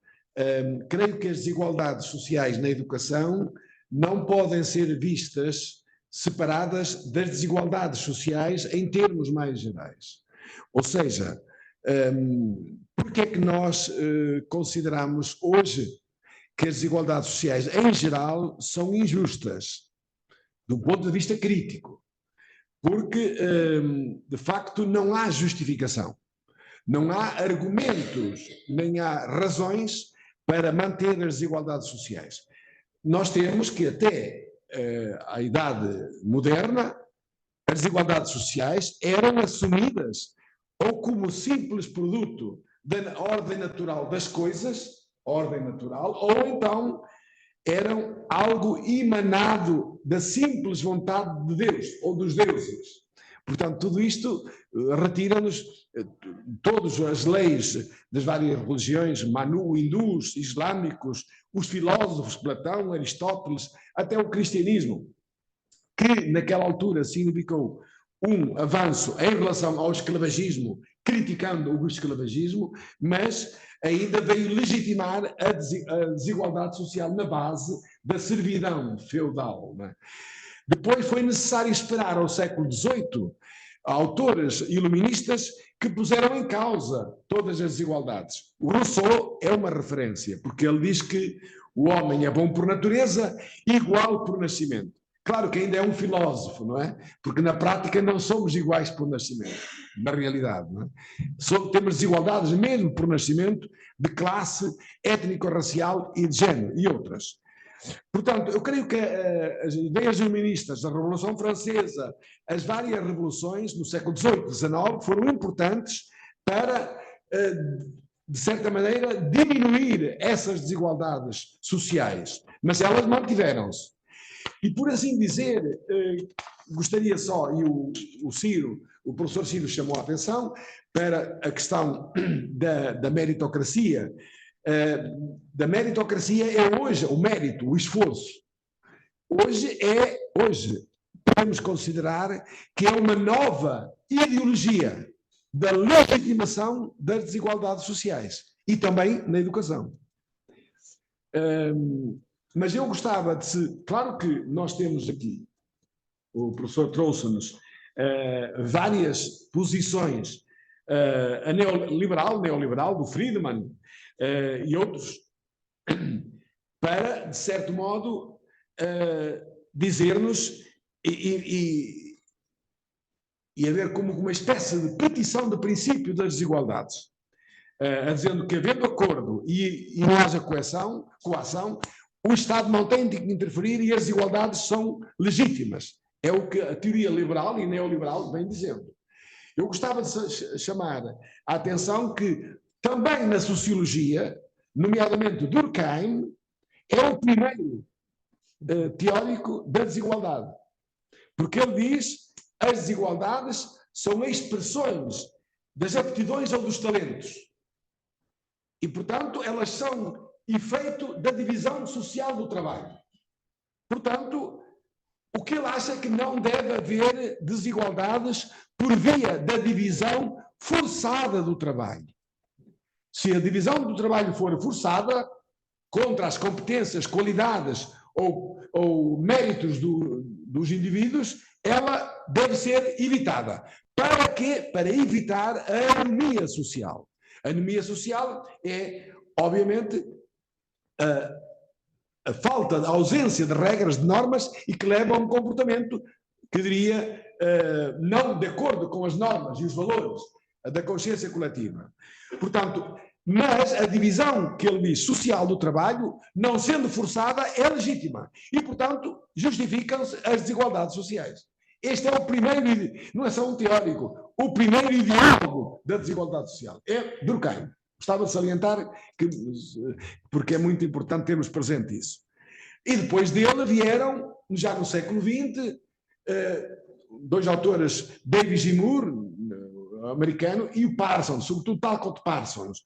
creio que as desigualdades sociais na educação não podem ser vistas separadas das desigualdades sociais em termos mais gerais. Ou seja, por que é que nós consideramos hoje que as desigualdades sociais em geral são injustas, do ponto de vista crítico? Porque, de facto, não há justificação, não há argumentos, nem há razões para manter as desigualdades sociais. Nós temos que até a idade moderna, as desigualdades sociais eram assumidas ou como simples produto da ordem natural das coisas, ordem natural, ou então eram algo emanado da simples vontade de Deus ou dos deuses. Portanto, tudo isto retira-nos todas as leis das várias religiões, Manu, hindus, islâmicos, os filósofos, Platão, Aristóteles, até o cristianismo, que naquela altura significou um avanço em relação ao esclavagismo, criticando o esclavagismo, mas ainda veio legitimar a desigualdade social na base da servidão feudal. Não é? Depois foi necessário esperar ao século XVIII autores iluministas que puseram em causa todas as desigualdades. O Rousseau é uma referência, porque ele diz que o homem é bom por natureza e igual por nascimento. Claro que ainda é um filósofo, não é? Porque na prática não somos iguais por nascimento, na realidade. Não é? Temos desigualdades mesmo por nascimento, de classe, étnico-racial e de género, e outras. Portanto, eu creio que as ideias iluministas, a Revolução Francesa, as várias revoluções no século XVIII e XIX foram importantes para, de certa maneira, diminuir essas desigualdades sociais, mas elas mantiveram-se. E por assim dizer, gostaria só, e o professor Ciro chamou a atenção para a questão da meritocracia. Da meritocracia é hoje o mérito, o esforço. Hoje podemos considerar que é uma nova ideologia. da legitimação das desigualdades sociais e também na educação. Mas eu gostava de claro que nós temos aqui, o professor trouxe-nos várias posições, a neoliberal do Friedman e outros, para, de certo modo, dizer-nos e haver como uma espécie de petição de princípio das desigualdades, dizendo que, havendo acordo e não haja coação, o Estado não tem de interferir e as desigualdades são legítimas. É o que a teoria liberal e neoliberal vem dizendo. Eu gostava de chamar a atenção que também na sociologia, nomeadamente Durkheim, é o primeiro teórico da desigualdade. Porque ele diz que as desigualdades são expressões das aptidões ou dos talentos. E, portanto, elas são efeito da divisão social do trabalho. Portanto, o que ele acha é que não deve haver desigualdades por via da divisão forçada do trabalho. Se a divisão do trabalho for forçada, contra as competências, qualidades ou méritos dos indivíduos, ela deve ser evitada. Para quê? Para evitar a anomia social. A anomia social é, obviamente, a falta, a ausência de regras, de normas e que leva a um comportamento que diria não de acordo com as normas e os valores da consciência coletiva. Portanto, mas a divisão que ele diz social do trabalho, não sendo forçada, é legítima e, portanto, justificam-se as desigualdades sociais. Este é o primeiro, não é só um teórico, o primeiro ideólogo da desigualdade social, é Durkheim. Gostava de salientar, porque é muito importante termos presente isso. E depois dele vieram, já no século XX, dois autores, Davis e Moore, americano, e o Parsons, sobretudo Talcott Parsons,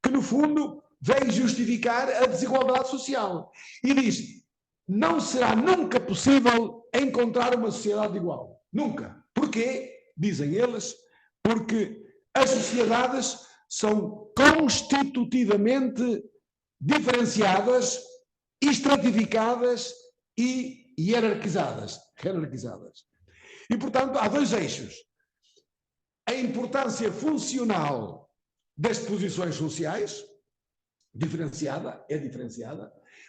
que no fundo veio justificar a desigualdade social. E diz, não será nunca possível encontrar uma sociedade igual. Nunca. Porquê? Dizem eles, porque as sociedades são constitutivamente diferenciadas, estratificadas e hierarquizadas. E, portanto, há dois eixos. A importância funcional das posições sociais, diferenciada.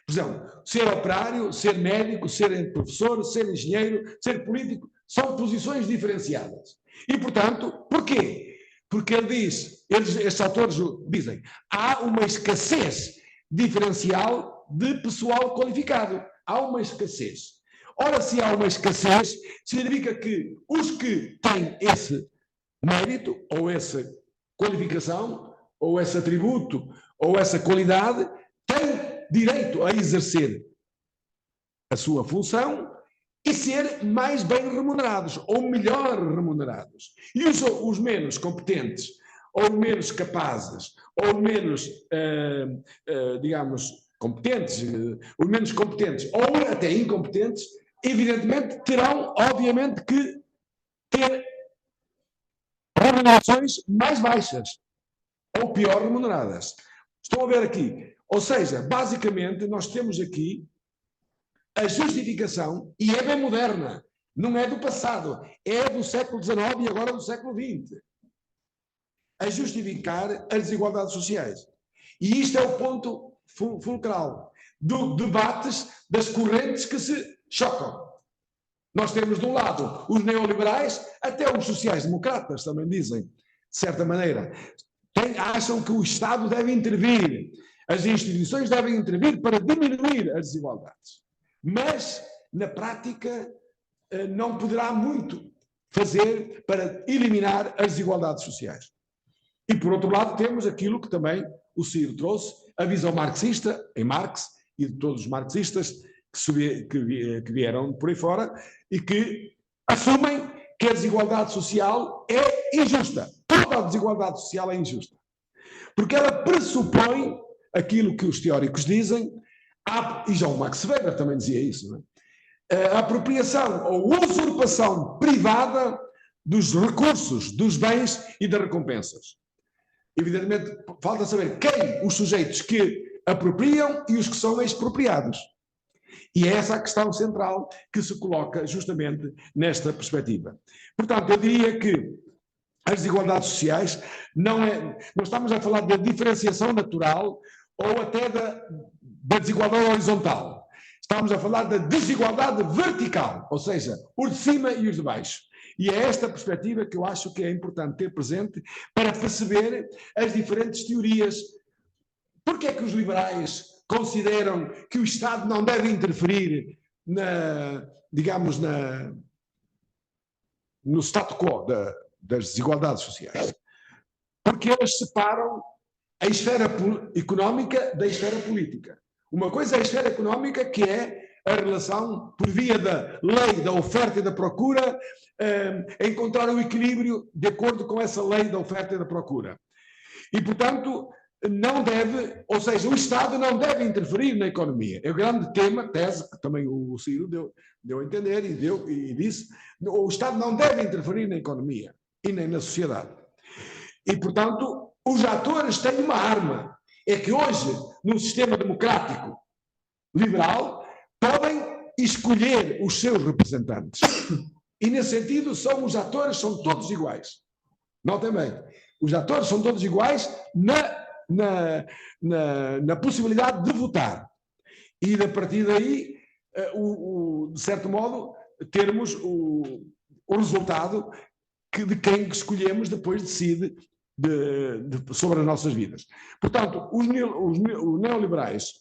Por exemplo, ser operário, ser médico, ser professor, ser engenheiro, ser político, são posições diferenciadas. E, portanto, porquê? Porque ele diz, estes autores dizem, há uma escassez diferencial de pessoal qualificado. Há uma escassez. Ora, se há uma escassez, significa que os que têm esse mérito, ou essa qualificação, ou esse atributo, ou essa qualidade, têm direito a exercer a sua função e ser mais bem remunerados, ou melhor remunerados. E os menos competentes, ou menos capazes, ou menos, digamos, competentes, os menos competentes, ou até incompetentes, evidentemente terão, obviamente, que ter remunerações mais baixas, ou pior remuneradas. Estão a ver aqui. Ou seja, basicamente, nós temos aqui a justificação, e é bem moderna, não é do passado, é do século XIX e agora do século XX, a justificar as desigualdades sociais. E isto é o ponto fulcral dos debates das correntes que se chocam. Nós temos de um lado os neoliberais, até os sociais-democratas também dizem, de certa maneira, acham que o Estado deve intervir, as instituições devem intervir para diminuir as desigualdades. Mas, na prática, não poderá muito fazer para eliminar as desigualdades sociais. E, por outro lado, temos aquilo que também o Ciro trouxe, a visão marxista, em Marx, e de todos os marxistas que vieram por aí fora, e que assumem que a desigualdade social é injusta. Toda a desigualdade social é injusta. Porque ela pressupõe aquilo que os teóricos dizem, e João Max Weber também dizia isso, não é? A apropriação ou usurpação privada dos recursos, dos bens e das recompensas. Evidentemente, falta saber quem os sujeitos que apropriam e os que são expropriados. E é essa a questão central que se coloca justamente nesta perspectiva. Portanto, eu diria que as desigualdades sociais não estamos a falar da diferenciação natural ou até da desigualdade horizontal. Estamos a falar da desigualdade vertical, ou seja, os de cima e os de baixo. E é esta perspectiva que eu acho que é importante ter presente para perceber as diferentes teorias. Por que é que os liberais consideram que o Estado não deve interferir no status quo das desigualdades sociais? Porque eles separam a esfera económica da esfera política. Uma coisa é a esfera económica, que é a relação por via da lei da oferta e da procura, encontrar o equilíbrio de acordo com essa lei da oferta e da procura. E, portanto, não deve, ou seja, o Estado não deve interferir na economia. É o grande tese que também o Ciro deu a entender e disse, o Estado não deve interferir na economia e nem na sociedade. E, portanto, os atores têm uma arma. É que hoje, num sistema democrático liberal, podem escolher os seus representantes. E, nesse sentido, os atores são todos iguais. Notem bem, os atores são todos iguais na possibilidade de votar. E, a partir daí, de certo modo, termos o resultado de quem escolhemos depois decide sobre as nossas vidas. Portanto, os neoliberais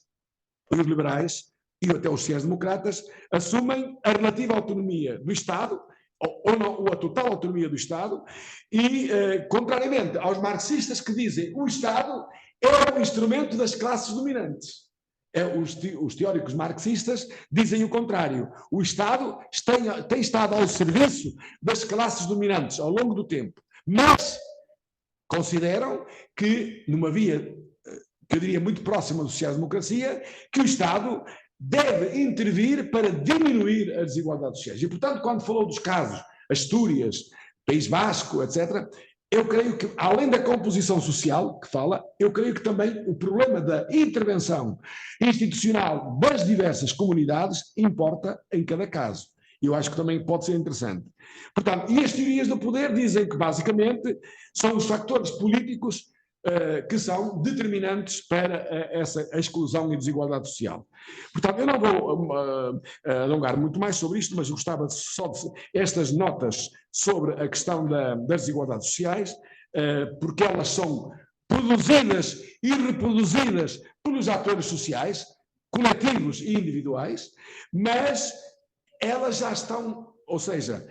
e os liberais, e até os sociais-democratas, assumem a relativa autonomia do Estado, ou a total autonomia do Estado, e, contrariamente aos marxistas que dizem que o Estado é um instrumento das classes dominantes. Os teóricos marxistas dizem o contrário. O Estado tem estado ao serviço das classes dominantes ao longo do tempo, mas consideram que, numa via que eu diria muito próxima da social-democracia, que o Estado deve intervir para diminuir as desigualdades sociais. E, portanto, quando falou dos casos Astúrias, País Basco, etc., eu creio que, além da composição social que fala, eu creio que também o problema da intervenção institucional das diversas comunidades importa em cada caso. Eu acho que também pode ser interessante. Portanto, e as teorias do poder dizem que, basicamente, são os fatores políticos que são determinantes para a exclusão e desigualdade social. Portanto, eu não vou alongar muito mais sobre isto, mas eu gostava só de estas notas sobre a questão das desigualdades sociais, porque elas são produzidas e reproduzidas pelos atores sociais, coletivos e individuais, mas elas já estão, ou seja,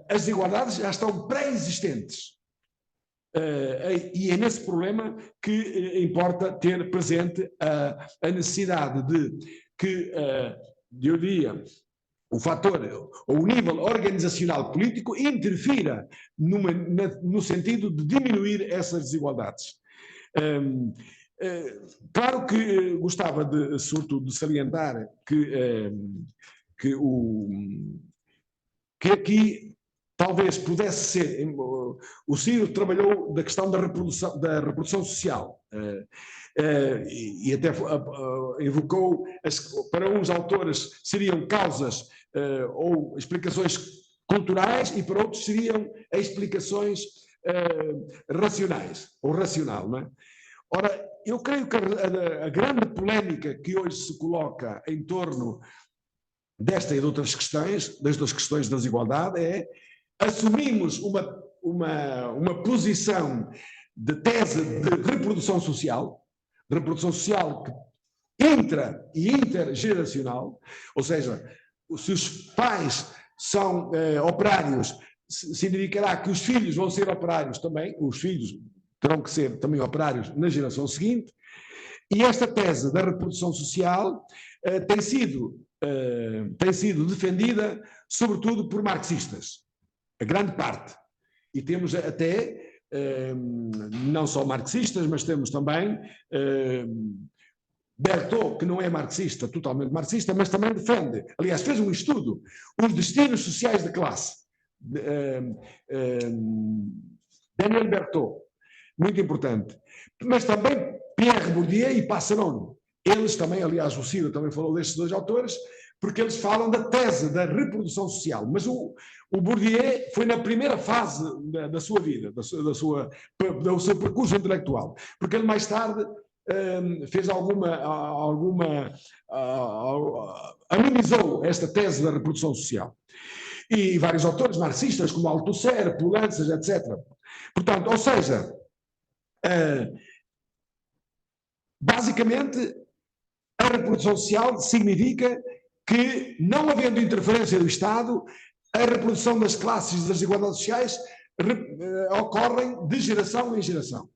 as desigualdades já estão pré-existentes. E é nesse problema que importa ter presente a necessidade de que, eu diria, o fator, ou o nível organizacional político interfira no sentido de diminuir essas desigualdades. Claro que gostava, sobretudo, de salientar que aqui talvez pudesse ser, o Ciro trabalhou da questão da reprodução social e até evocou, para uns autores seriam causas ou explicações culturais e para outros seriam explicações racionais, ou racional, não é? Ora, eu creio que a grande polémica que hoje se coloca em torno desta e de outras questões, das duas questões da desigualdade, é assumimos uma posição de tese de reprodução social que intra e intergeracional, ou seja, se os pais são operários, significará que os filhos vão ser operários também, os filhos terão que ser também operários na geração seguinte, e esta tese da reprodução social tem sido defendida sobretudo por marxistas, a grande parte, e temos até não só marxistas, mas temos também Bertot, que não é marxista, totalmente marxista, mas também defende, aliás fez um estudo, os destinos sociais da classe, Daniel Berthaud, muito importante. Mas também Pierre Bourdieu e Passeron. Eles também, aliás, o Ciro também falou destes dois autores, porque eles falam da tese da reprodução social. Mas o Bourdieu foi na primeira fase da sua vida, do seu percurso intelectual, porque ele mais tarde fez analisou esta tese da reprodução social. E vários autores marxistas, como Althusser, Poulantzas, etc. Portanto, ou seja, basicamente, a reprodução social significa que, não havendo interferência do Estado, a reprodução das classes e das desigualdades sociais ocorrem de geração em geração.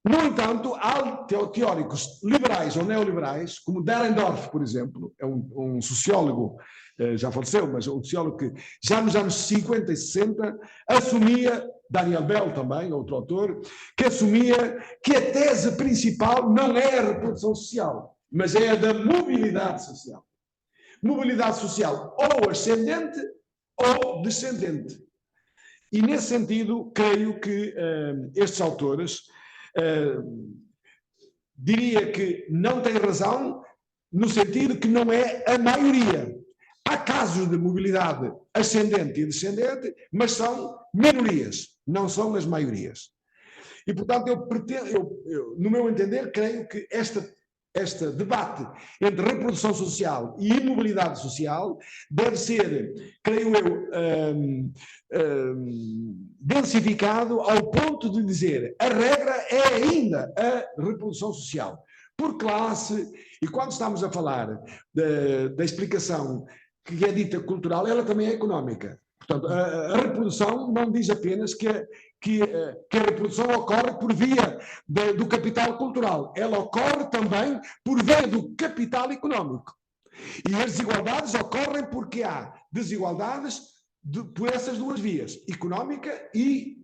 No entanto, há teóricos liberais ou neoliberais, como Dahrendorf, por exemplo, é um sociólogo, já faleceu, mas um sociólogo que já nos anos 50 e 60 assumia, Daniel Bell também, outro autor, que assumia que a tese principal não é a reprodução social, mas é a da mobilidade social. Mobilidade social ou ascendente ou descendente. E nesse sentido, creio que estes autores diria que não têm razão no sentido que não é a maioria. Há casos de mobilidade ascendente e descendente, mas são minorias, não são as maiorias. E, portanto, no meu entender, creio que este debate entre reprodução social e imobilidade social deve ser, creio eu, densificado ao ponto de dizer a regra é ainda a reprodução social, por classe, e quando estamos a falar da explicação que é dita cultural, ela também é económica. Portanto, a reprodução não diz apenas que a reprodução ocorre por via do capital cultural. Ela ocorre também por via do capital económico. E as desigualdades ocorrem porque há desigualdades por essas duas vias, económica e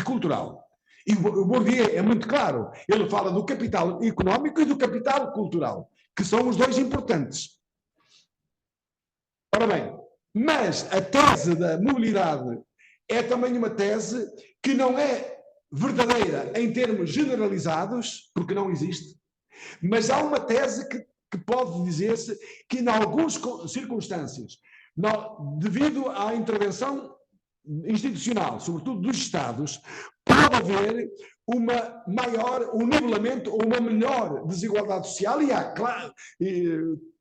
cultural. E o Bourdieu é muito claro. Ele fala do capital económico e do capital cultural, que são os dois importantes. Ora bem, mas a tese da mobilidade é também uma tese que não é verdadeira em termos generalizados, porque não existe, mas há uma tese que pode dizer-se que, em algumas circunstâncias, devido à intervenção institucional, sobretudo dos Estados, pode haver um nivelamento ou uma melhor desigualdade social, e há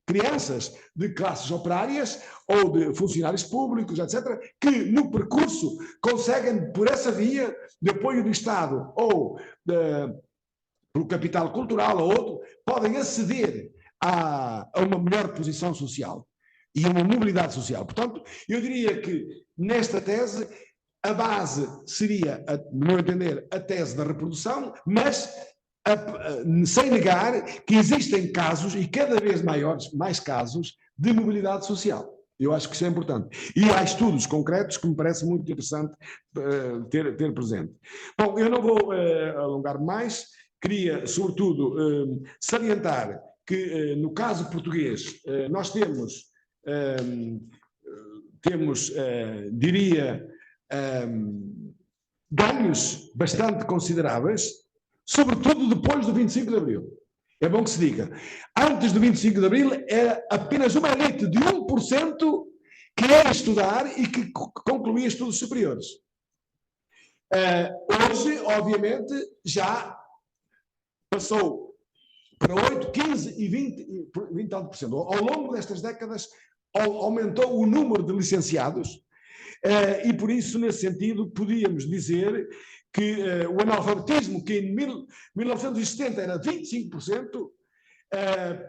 crianças de classes operárias ou de funcionários públicos, etc., que no percurso conseguem, por essa via de apoio do Estado ou pelo capital cultural ou outro, podem aceder a uma melhor posição social e a uma mobilidade social. Portanto, eu diria que nesta tese a base seria, no meu entender, a tese da reprodução, mas sem negar que existem casos, e cada vez mais casos, de mobilidade social. Eu acho que isso é importante. E há estudos concretos que me parece muito interessante ter presente. Bom, eu não vou alongar mais, queria, sobretudo, salientar que, no caso português, nós temos, diria, ganhos bastante consideráveis, sobretudo depois do 25 de Abril. É bom que se diga. Antes do 25 de Abril era apenas uma elite de 1% que ia estudar e que concluía estudos superiores. Hoje, obviamente, já passou para 8, 15 e 20 tanto por cento. Ao longo destas décadas aumentou o número de licenciados e por isso, nesse sentido, podíamos dizer que o analfabetismo, que em 1970 era 25%,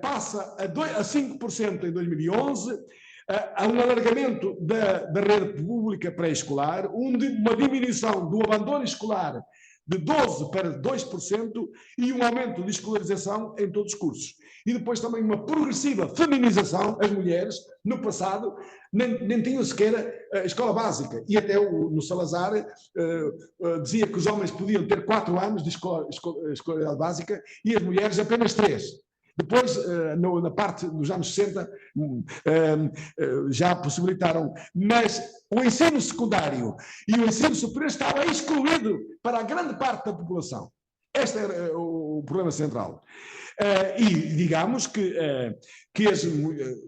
passa a 5% em 2011, há um alargamento da rede pública pré-escolar, uma diminuição do abandono escolar de 12% para 2% e um aumento de escolarização em todos os cursos. E depois também uma progressiva feminização. As mulheres, no passado, nem tinham sequer a escola básica. E até no Salazar dizia que os homens podiam ter 4 anos de escolaridade básica e as mulheres apenas 3. Depois, na parte dos anos 60, já possibilitaram, mas o ensino secundário e o ensino superior estava excluído para a grande parte da população. Este era o problema central. E digamos que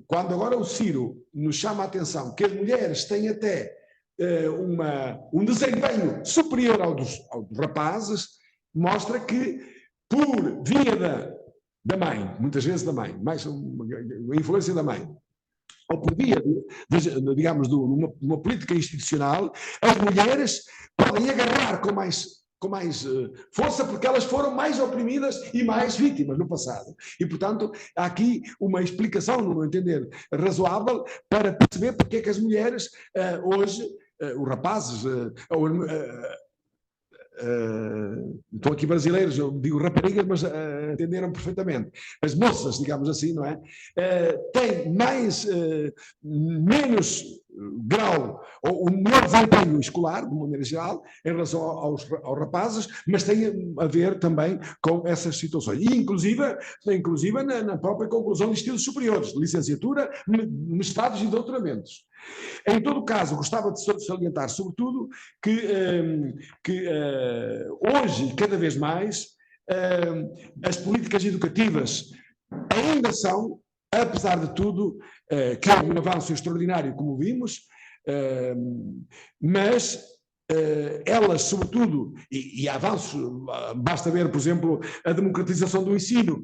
quando agora o Ciro nos chama a atenção que as mulheres têm até um desempenho superior ao dos rapazes, mostra que por via da mãe, muitas vezes da mãe, mais uma influência da mãe, ou por via, digamos, de uma política institucional, as mulheres podem agarrar com mais força, porque elas foram mais oprimidas e mais vítimas no passado. E, portanto, há aqui uma explicação, no meu entender, razoável para perceber porque é que as mulheres hoje, os rapazes, estão aqui brasileiros, eu digo raparigas, mas entenderam perfeitamente. As moças, digamos assim, não é? Têm menos grau, ou um menor desempenho escolar, de uma maneira geral, em relação aos rapazes, mas tem a ver também com essas situações. E, inclusive na própria conclusão de estudos superiores, licenciatura, mestrados e doutoramentos. Em todo o caso, gostava de salientar, sobretudo, que hoje, cada vez mais, as políticas educativas ainda são, apesar de tudo, que há um avanço extraordinário, como vimos, mas elas, sobretudo, e avanço, basta ver, por exemplo, a democratização do ensino,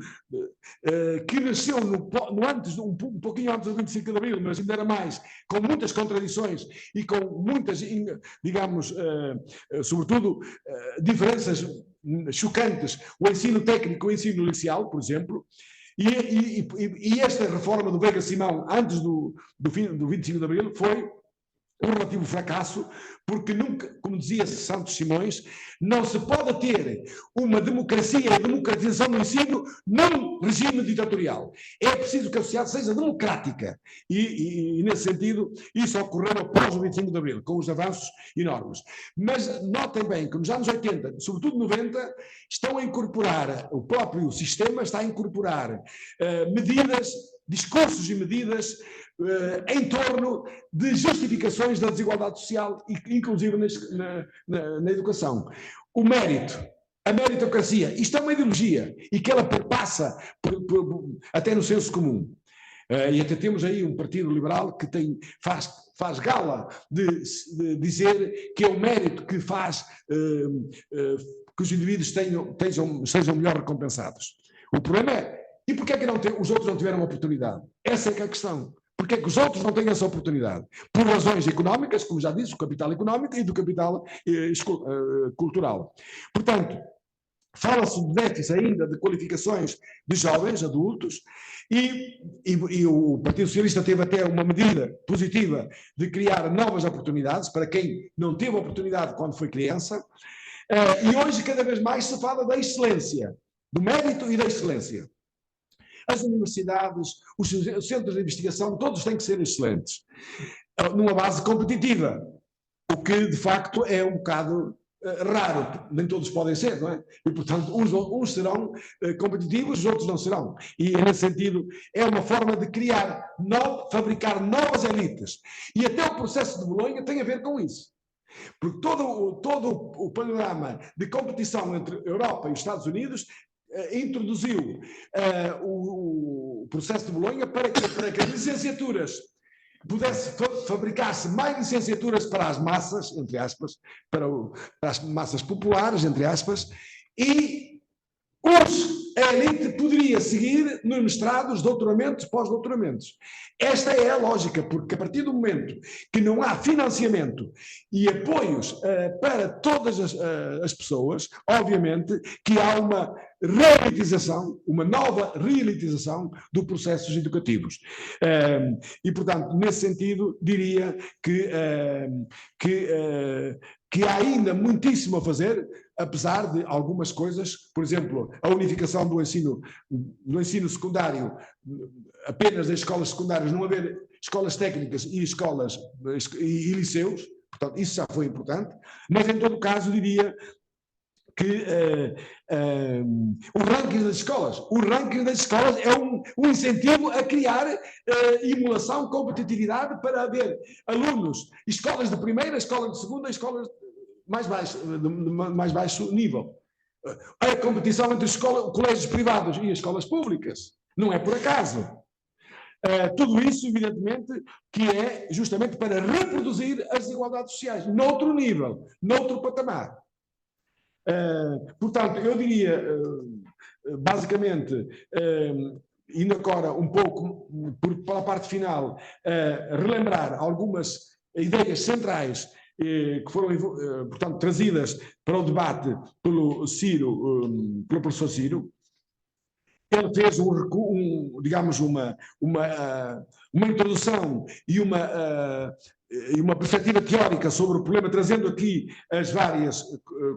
que nasceu um pouquinho antes do 25 de Abril, mas ainda era mais, com muitas contradições e com muitas, digamos, sobretudo, diferenças chocantes, o ensino técnico e o ensino inicial, por exemplo. E esta reforma do Veiga Simão, antes do 25 de Abril, foi um relativo fracasso, porque nunca, como dizia Santos Simões, não se pode ter uma democracia e democratização do ensino num regime ditatorial. É preciso que a sociedade seja democrática. E nesse sentido, isso ocorreu após o 25 de Abril, com os avanços enormes. Mas notem bem que nos anos 80, sobretudo 90, estão a incorporar, o próprio sistema está a incorporar discursos e medidas em torno de justificações da desigualdade social, inclusive na educação. O mérito, a meritocracia, isto é uma ideologia e que ela perpassa até no senso comum. E até temos aí um partido liberal que faz gala de dizer que é o mérito que faz que os indivíduos sejam melhor recompensados. O problema é, e porquê é que os outros não tiveram oportunidade? Essa é que é a questão. Porquê é que os outros não têm essa oportunidade? Por razões económicas, como já disse, o capital económico e do capital cultural. Portanto, fala-se de déficit ainda de qualificações de jovens, adultos, e o Partido Socialista teve até uma medida positiva de criar novas oportunidades para quem não teve oportunidade quando foi criança, e hoje cada vez mais se fala da excelência, do mérito e da excelência. As universidades, os centros de investigação, todos têm que ser excelentes, numa base competitiva, o que de facto é um bocado raro, nem todos podem ser, não é? E portanto uns serão competitivos, os outros não serão. E nesse sentido é uma forma de fabricar novas elites. E até o processo de Bolonha tem a ver com isso. Porque todo o panorama de competição entre a Europa e os Estados Unidos introduziu o processo de Bolonha para que as licenciaturas pudesse fabricar-se mais licenciaturas para as massas, entre aspas, para as massas populares, entre aspas, e a elite poderia seguir nos mestrados, doutoramentos, pós-doutoramentos. Esta é a lógica, porque a partir do momento que não há financiamento e apoios para todas as pessoas, obviamente que há uma uma nova reelitização dos processos educativos. E, portanto, nesse sentido, diria que há ainda muitíssimo a fazer, apesar de algumas coisas, por exemplo, a unificação do ensino secundário, apenas das escolas secundárias, não haver escolas técnicas e liceus, portanto, isso já foi importante, mas em todo caso diria que o ranking das escolas. O ranking das escolas é um incentivo a criar emulação, competitividade para haver alunos, escolas de primeira, escolas de segunda, escolas mais baixo nível. A competição entre colégios privados e as escolas públicas. Não é por acaso. Tudo isso, evidentemente, que é justamente para reproduzir as desigualdades sociais, noutro nível, noutro patamar. Portanto, eu diria, basicamente, indo agora um pouco para a parte final, relembrar algumas ideias centrais que foram, portanto, trazidas para o debate pelo professor Ciro. Ele fez digamos, uma introdução e uma perspectiva teórica sobre o problema, trazendo aqui as várias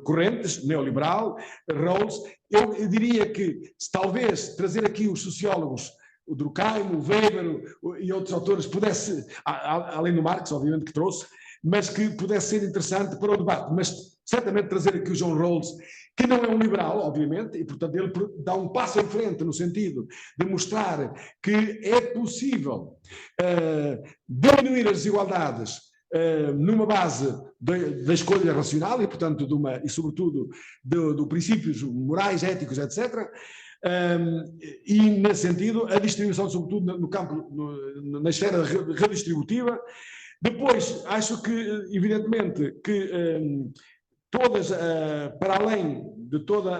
correntes, neoliberal, Rawls. Eu diria que, talvez, trazer aqui os sociólogos, o Durkheim, o Weber e outros autores, pudesse, além do Marx, obviamente, que trouxe, mas que pudesse ser interessante para o debate. Mas, certamente, trazer aqui o John Rawls, que não é um liberal, obviamente, e, portanto, ele dá um passo em frente no sentido de mostrar que é possível diminuir as desigualdades numa base da escolha racional e, portanto, e sobretudo, de princípios morais, éticos, etc., e, nesse sentido, a distribuição, sobretudo, no campo, na esfera redistributiva. Depois, acho que, evidentemente, que todas, para além de todas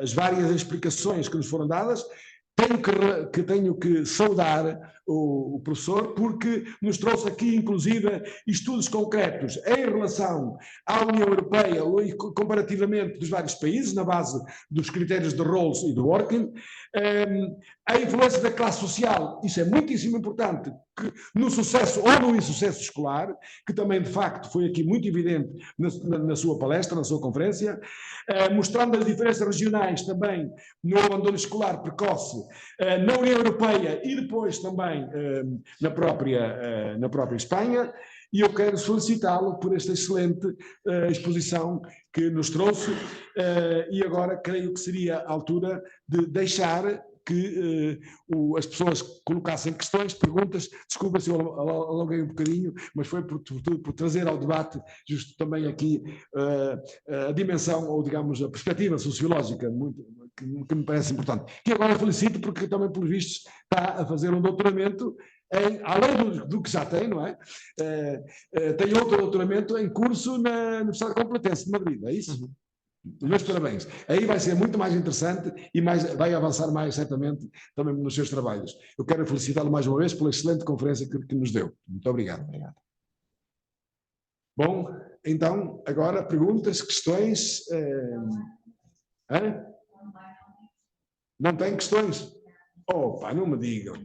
as várias explicações que nos foram dadas, tenho que saudar o professor, porque nos trouxe aqui, inclusive, estudos concretos em relação à União Europeia e comparativamente dos vários países, na base dos critérios de Rawls e de Dworkin, a influência da classe social. Isso é muitíssimo importante, que no sucesso ou no insucesso escolar, que também, de facto, foi aqui muito evidente na sua palestra, na sua conferência, mostrando as diferenças regionais também no abandono escolar precoce na União Europeia e depois também na própria Espanha, e eu quero felicitá-lo por esta excelente exposição que nos trouxe, e agora creio que seria a altura de deixar que as pessoas colocassem questões, perguntas. Desculpa se eu alonguei um bocadinho, mas foi por trazer ao debate justo também aqui a dimensão, ou digamos, a perspectiva sociológica que me parece importante. Que agora felicito porque também, pelos vistos, está a fazer um doutoramento, além do que já tem, não é? Tem outro doutoramento em curso na Universidade Complutense de Madrid, é isso? Meus parabéns. Aí vai ser muito mais interessante e vai avançar mais, certamente, também nos seus trabalhos. Eu quero felicitá-lo mais uma vez pela excelente conferência que nos deu. Muito obrigado. Bom, então, agora perguntas, questões. Não tem questões? Opa, não me digam.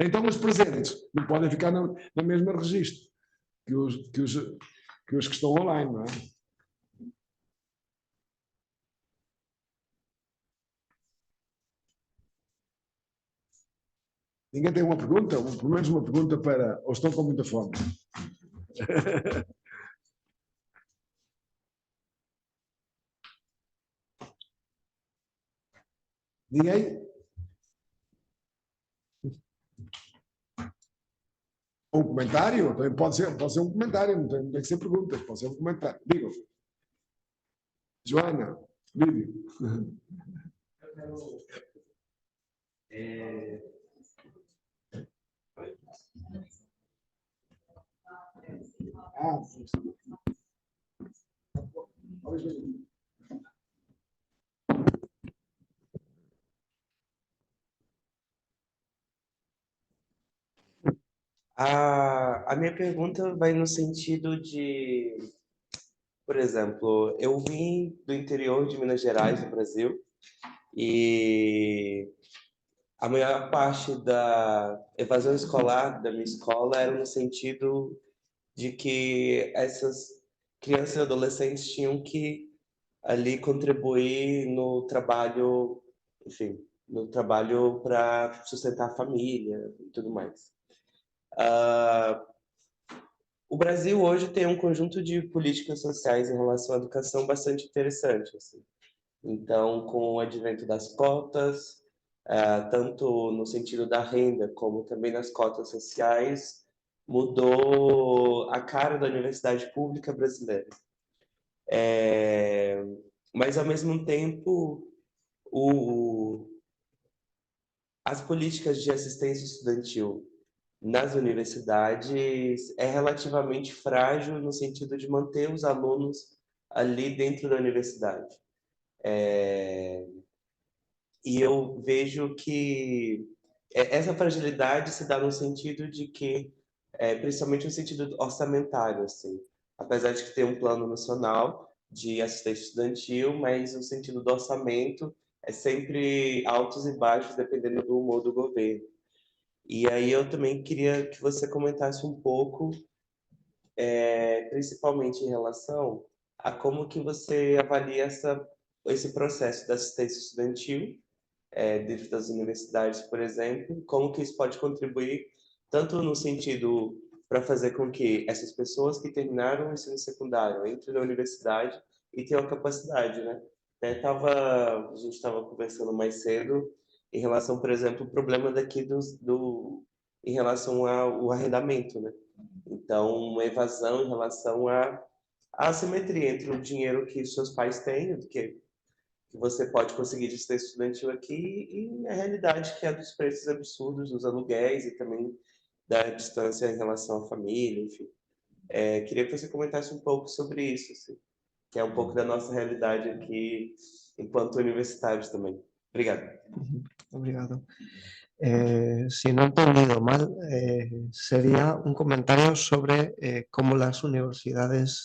Então os presentes não podem ficar no mesmo registro que os que estão online, não é? Ninguém tem uma pergunta? Pelo menos uma pergunta para... Ou estão com muita fome? Ninguém? Um comentário? Pode ser um comentário, não tem que ser pergunta, pode ser um comentário. Digam. Joana, vídeo. A minha pergunta vai no sentido de, por exemplo, eu vim do interior de Minas Gerais, no Brasil, e a maior parte da evasão escolar da minha escola era no sentido de que essas crianças e adolescentes tinham que ali contribuir no trabalho, enfim, no trabalho para sustentar a família e tudo mais. o Brasil hoje tem um conjunto de políticas sociais em relação à educação bastante interessante, assim. Então, com o advento das cotas, tanto no sentido da renda como também nas cotas sociais, mudou a cara da universidade pública brasileira. Mas, ao mesmo tempo, as políticas de assistência estudantil nas universidades é relativamente frágil no sentido de manter os alunos ali dentro da universidade. E eu vejo que essa fragilidade se dá no sentido de que, principalmente no sentido orçamentário, assim, apesar de que tem um plano nacional de assistência estudantil, mas o sentido do orçamento é sempre altos e baixos, dependendo do humor do governo. E aí eu também queria que você comentasse um pouco, principalmente em relação a como que você avalia esse processo da assistência estudantil dentro das universidades, por exemplo, como que isso pode contribuir tanto no sentido para fazer com que essas pessoas que terminaram o ensino secundário entrem na universidade e tenham a capacidade, né? A gente estava conversando mais cedo em relação, por exemplo, o problema daqui em relação ao arrendamento, né? Então, uma evasão em relação à assimetria entre o dinheiro que seus pais têm, que você pode conseguir de assistência estudantil aqui, e a realidade que é dos preços absurdos dos aluguéis e também da distância em relação à família, enfim. Queria que você comentasse um pouco sobre isso, assim, que é um pouco da nossa realidade aqui enquanto universitários também. Obrigado. Obrigado. Si no he entendido mal, sería un comentario sobre cómo las universidades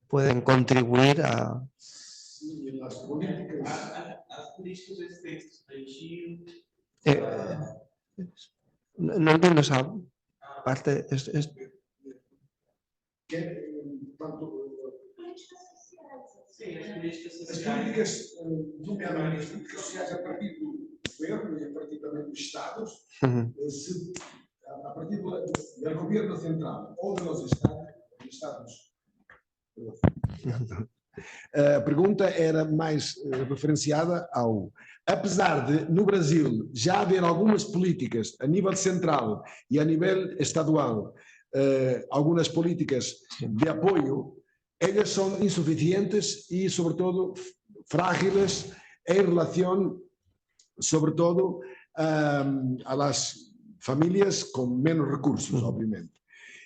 pueden contribuir a... E las políticas. As políticas de assistência estudantil. No entiendo esa parte. Sim, as políticas As sociais. políticas, nomeadamente as políticas sociais a partir do governo e a partir também dos Estados, a partir do governo central ou dos Estados. A pergunta era mais referenciada ao... Apesar de, no Brasil, já haver algumas políticas a nível central e a nível estadual, algumas políticas de apoio, elas são insuficientes e, sobretudo, frágiles em relação, sobretudo, a las famílias com menos recursos, obviamente.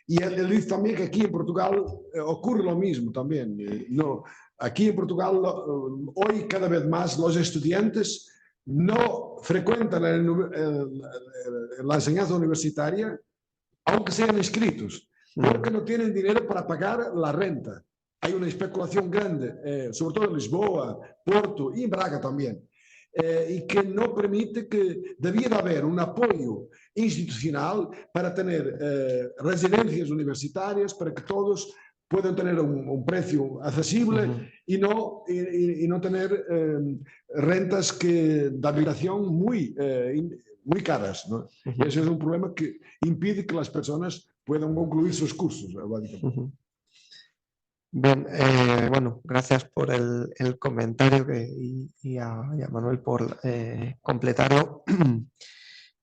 Y él dice también que aquí en Portugal ocurre lo mismo también. No, aquí en Portugal hoy cada vez más los estudiantes no frecuentan la enseñanza universitaria, aunque sean inscritos, porque no tienen dinero para pagar la renta. Hay una especulación grande, sobre todo en Lisboa, Porto y en Braga también. Y que no permite que debiera haber un apoyo institucional para tener residencias universitarias, para que todos puedan tener un precio accesible y no tener rentas de habitación muy caras, ¿no? Ese es un problema que impide que las personas puedan concluir sus cursos, básicamente. Bien, bueno, gracias por el comentario y a Manuel por completarlo.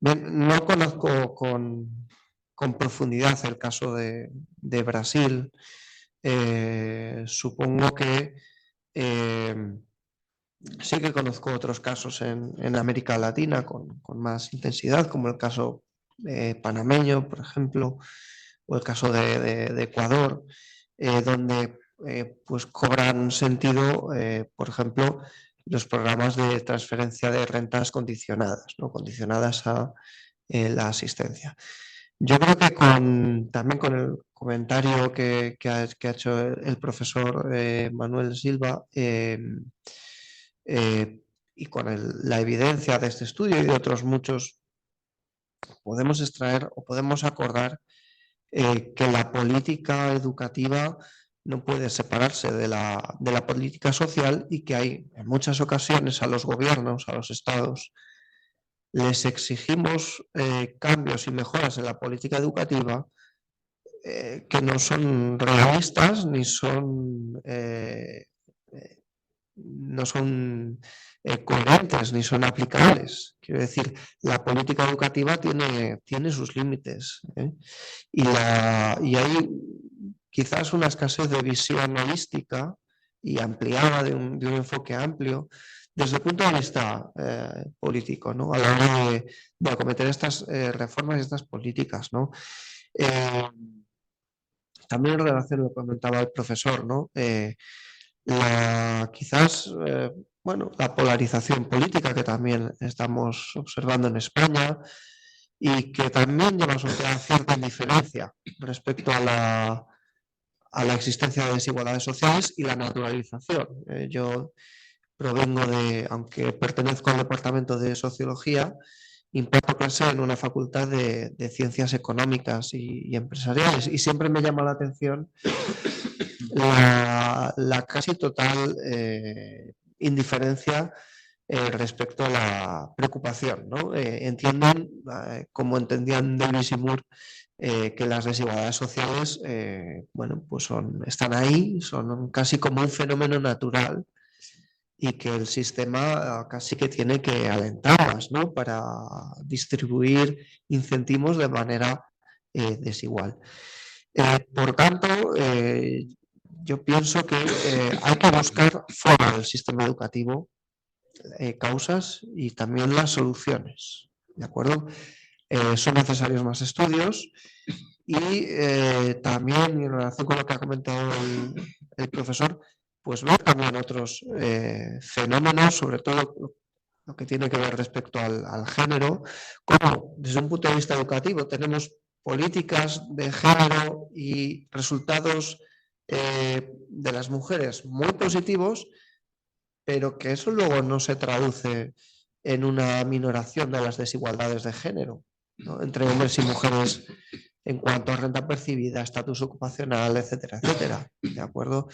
Bien, no conozco con profundidad el caso de Brasil. Supongo que sí que conozco otros casos en América Latina con más intensidad, como el caso panameño, por ejemplo, o el caso de Ecuador, donde pues cobran sentido, por ejemplo, los programas de transferencia de rentas condicionadas, ¿no? Condicionadas a la asistencia. Yo creo que también con el comentario que ha hecho el profesor Manuel Silva y con la evidencia de este estudio y de otros muchos, podemos extraer o podemos acordar que la política educativa no puede separarse de la política social y que hay en muchas ocasiones a los gobiernos, a los estados, les exigimos cambios y mejoras en la política educativa que no son realistas ni son, no son coherentes ni son aplicables. Quiero decir, la política educativa tiene sus límites, ¿eh? Y hay quizás una escasez de visión holística y ampliada de un enfoque amplio desde el punto de vista político, ¿no? A la hora de acometer estas reformas y estas políticas, ¿no? También en relación a lo que comentaba el profesor, ¿no? Quizás bueno, la polarización política que también estamos observando en España y que también lleva asociada cierta indiferencia respecto a la existencia de desigualdades sociales y la naturalización. Yo provengo aunque pertenezco al departamento de Sociología, imparto clase en una facultad de Ciencias Económicas y Empresariales, y siempre me llama la atención la casi total indiferencia respecto a la preocupación, ¿no? Entienden, como entendían Davis y Moore, que las desigualdades sociales bueno, pues están ahí, son casi como un fenómeno natural y que el sistema casi que tiene que alentarlas, ¿no? Para distribuir incentivos de manera desigual. Por tanto, yo pienso que hay que buscar fuera del sistema educativo causas y también las soluciones, ¿de acuerdo? Son necesarios más estudios y también en relación con lo que ha comentado el profesor, pues ver también otros fenómenos, sobre todo lo que tiene que ver respecto al género, como desde un punto de vista educativo tenemos políticas de género y resultados de las mujeres muy positivos, pero que eso luego no se traduce en una minoración de las desigualdades de género, ¿no? Entre hombres y mujeres en cuanto a renta percibida, estatus ocupacional, etcétera, etcétera. ¿De acuerdo?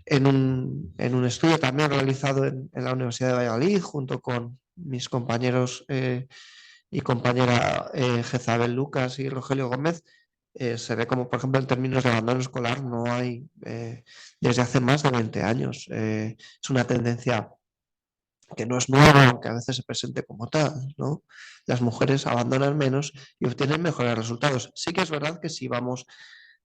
En un estudio también realizado en la Universidad de Valladolid, junto con mis compañeros y compañera Jezabel Lucas y Rogelio Gómez, se ve como, por ejemplo, en términos de abandono escolar no hay desde hace más de 20 años. Es una tendencia que no es nueva, aunque a veces se presente como tal, ¿no? Las mujeres abandonan menos y obtienen mejores resultados. Sí que es verdad que si vamos,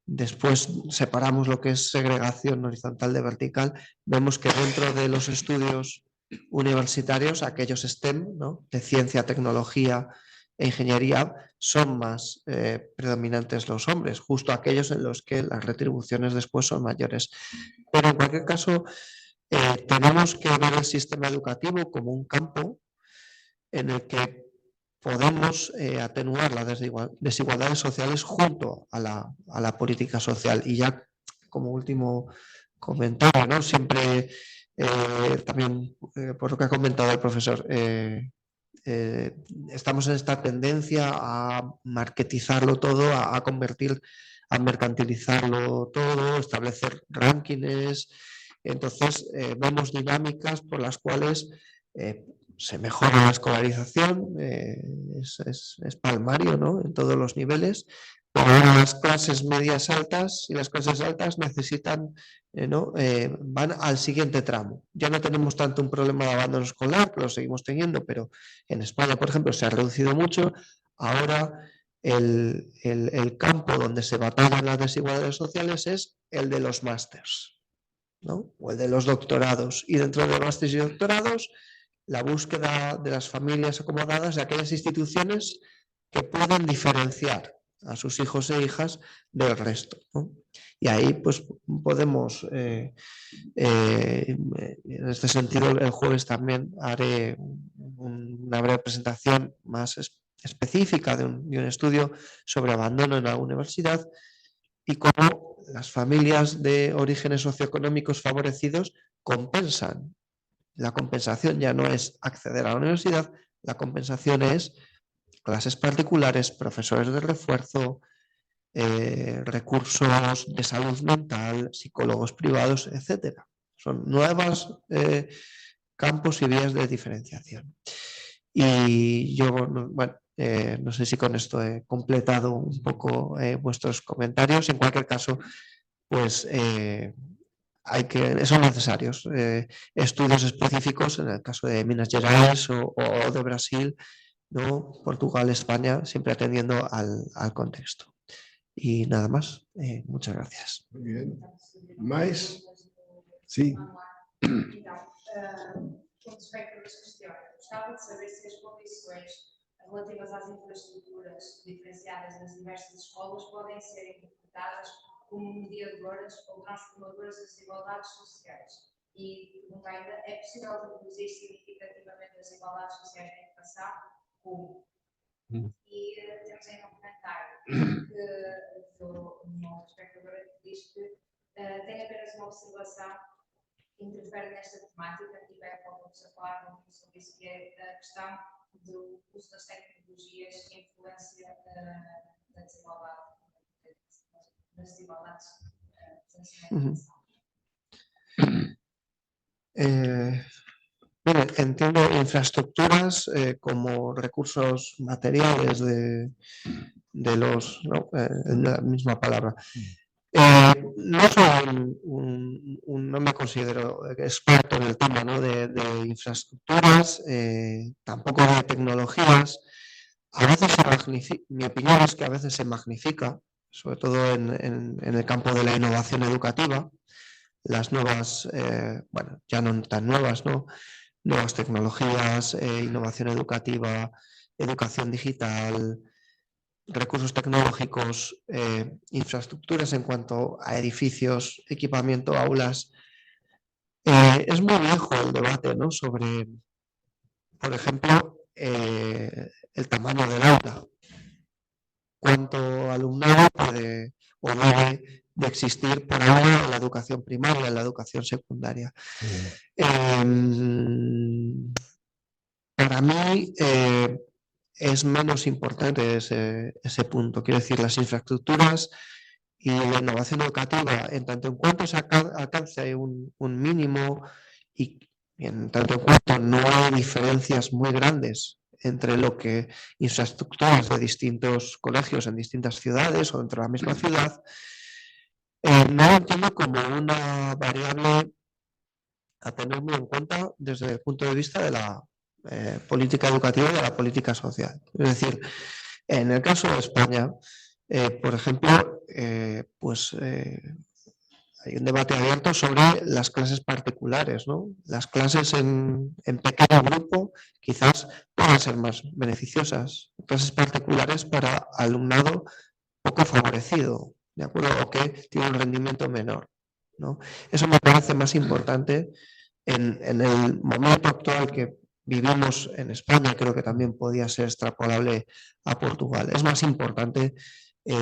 después separamos lo que es segregación horizontal de vertical, vemos que dentro de los estudios universitarios, aquellos STEM, ¿no? De ciencia, tecnología e ingeniería, son más predominantes los hombres, justo aquellos en los que las retribuciones después son mayores. Pero en cualquier caso, tenemos que ver el sistema educativo como un campo en el que podemos atenuar las desigualdades sociales junto a la política social. Y ya como último comentario, ¿no? Siempre también por lo que ha comentado el profesor, estamos en esta tendencia a marketizarlo todo, a mercantilizarlo todo, establecer rankings. Entonces vemos dinámicas por las cuales se mejora la escolarización, es palmario, ¿no? En todos los niveles, pero las clases medias altas y las clases altas necesitan, ¿no? Van al siguiente tramo. Ya no tenemos tanto un problema de abandono escolar, que lo seguimos teniendo, pero en España, por ejemplo, se ha reducido mucho. Ahora el campo donde se batallan las desigualdades sociales es el de los másters, ¿no? O el de los doctorados. Y dentro de los másters y doctorados, la búsqueda de las familias acomodadas de aquellas instituciones que puedan diferenciar a sus hijos e hijas del resto, ¿no? Y ahí pues podemos, en este sentido, el jueves también haré una breve presentación más específica de un estudio sobre abandono en la universidad y cómo las familias de orígenes socioeconómicos favorecidos compensan. La compensación ya no es acceder a la universidad, la compensación es clases particulares, profesores de refuerzo, recursos de salud mental, psicólogos privados, etc. Son nuevos campos y vías de diferenciación. Y yo, bueno, No sé si con esto he completado un poco vuestros comentarios. En cualquier caso, pues son necesarios estudios específicos en el caso de Minas Gerais o de Brasil, ¿no? Portugal, España, siempre atendiendo al contexto. Y nada más, muchas gracias. Muy bien. Mais? Sim. Então, com respeito a das questões, gostava de saber se as condições relativas às infraestruturas diferenciadas nas diversas escolas podem ser interpretadas como mediadoras ou transformadoras das desigualdades sociais. E, pergunta ainda, é possível reduzir significativamente as desigualdades sociais na educação? Como? E temos ainda um comentário do uma espectadora que diz que tem apenas uma observação que interfere nesta temática e pede para o professor falar um pouco sobre isso, que é a questão do uso das tecnologias e a influência da desigualdade, das desigualdades na educação. Bueno, entiendo infraestructuras como recursos materiales de los, ¿no? La misma palabra. No soy no me considero experto en el tema, ¿no? de infraestructuras, tampoco de tecnologías. A veces mi opinión es que a veces se magnifica, sobre todo en el campo de la innovación educativa, las nuevas, bueno, ya no tan nuevas, ¿no? Nuevas tecnologías, innovación educativa, educación digital, recursos tecnológicos, infraestructuras en cuanto a edificios, equipamiento, aulas. Es muy viejo el debate, ¿no? Sobre, por ejemplo, el tamaño del aula. Cuánto alumnado puede o debe de existir por aula en la educación primaria, en la educación secundaria. Para mí es menos importante ese punto. Quiero decir, las infraestructuras y la innovación educativa, en tanto en cuanto se alcance un mínimo y en tanto en cuanto no hay diferencias muy grandes entre lo que infraestructuras de distintos colegios en distintas ciudades o dentro de la misma ciudad, no lo entiendo como una variable a tener muy en cuenta desde el punto de vista de la política educativa y de la política social. Es decir, en el caso de España, por ejemplo, hay un debate abierto sobre las clases particulares, ¿no? Las clases en pequeño grupo quizás puedan ser más beneficiosas, clases particulares para alumnado poco favorecido, ¿de acuerdo? O que tiene un rendimiento menor, ¿no? Eso me parece más importante en el momento actual que vivimos en España, creo que también podía ser extrapolable a Portugal. Es más importante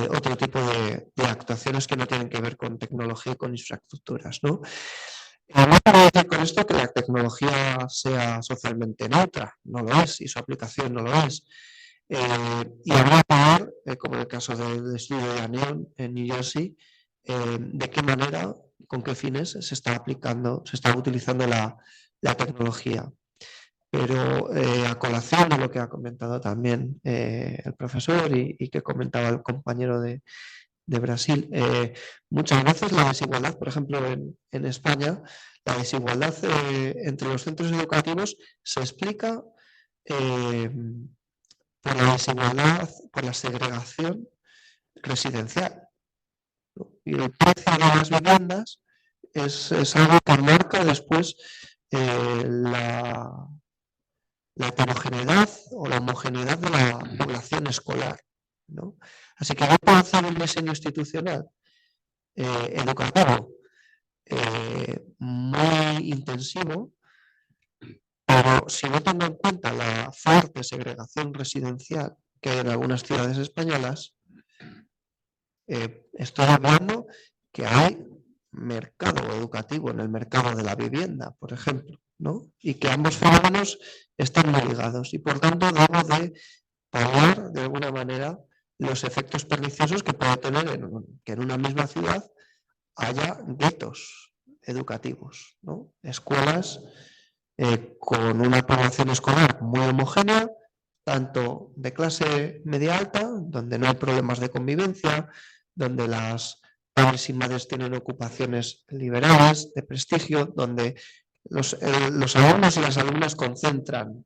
otro tipo de actuaciones que no tienen que ver con tecnología y con infraestructuras, ¿no? No quiero decir con esto que la tecnología sea socialmente neutra, no lo es, y su aplicación no lo es. Y habría que ver, como en el caso del estudio de Anion en New Jersey, de qué manera, con qué fines se está utilizando la tecnología. Pero a colación de lo que ha comentado también el profesor y que comentaba el compañero de Brasil, muchas veces la desigualdad, por ejemplo, en España, la desigualdad entre los centros educativos se explica por la desigualdad, por la segregación residencial. Y el precio de las viviendas es algo que marca después la heterogeneidad o la homogeneidad de la población escolar, ¿no? Así que yo puedo hacer un diseño institucional educativo muy intensivo, pero si no tengo en cuenta la fuerte segregación residencial que hay en algunas ciudades españolas, estoy hablando que hay mercado educativo en el mercado de la vivienda, por ejemplo, ¿no? Y que ambos fenómenos están muy ligados y por tanto debo de paliar de alguna manera los efectos perniciosos que puede tener que en una misma ciudad haya guetos educativos, ¿no? Escuelas con una población escolar muy homogénea tanto de clase media alta, donde no hay problemas de convivencia, donde las padres y madres tienen ocupaciones liberales, de prestigio, donde los alumnos y las alumnas concentran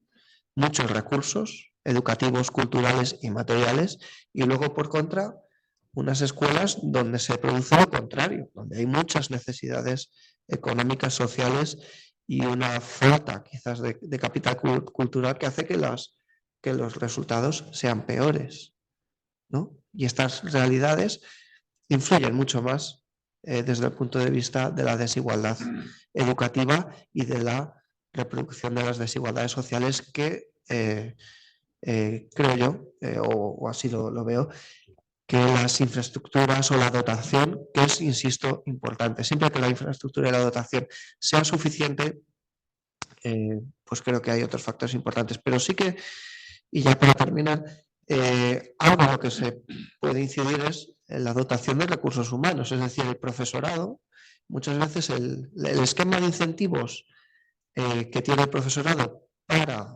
muchos recursos educativos, culturales y materiales, y luego por contra unas escuelas donde se produce lo contrario, donde hay muchas necesidades económicas, sociales y una falta quizás de capital cultural que hace que los resultados sean peores, ¿no? Y estas realidades influyen mucho más desde el punto de vista de la desigualdad educativa y de la reproducción de las desigualdades sociales que creo yo, o así lo veo, que las infraestructuras o la dotación, que es, insisto, importante. Siempre que la infraestructura y la dotación sea suficiente, pues creo que hay otros factores importantes. Pero sí que, y ya para terminar, algo en lo que se puede incidir es en la dotación de recursos humanos, es decir, el profesorado. Muchas veces el esquema de incentivos que tiene el profesorado para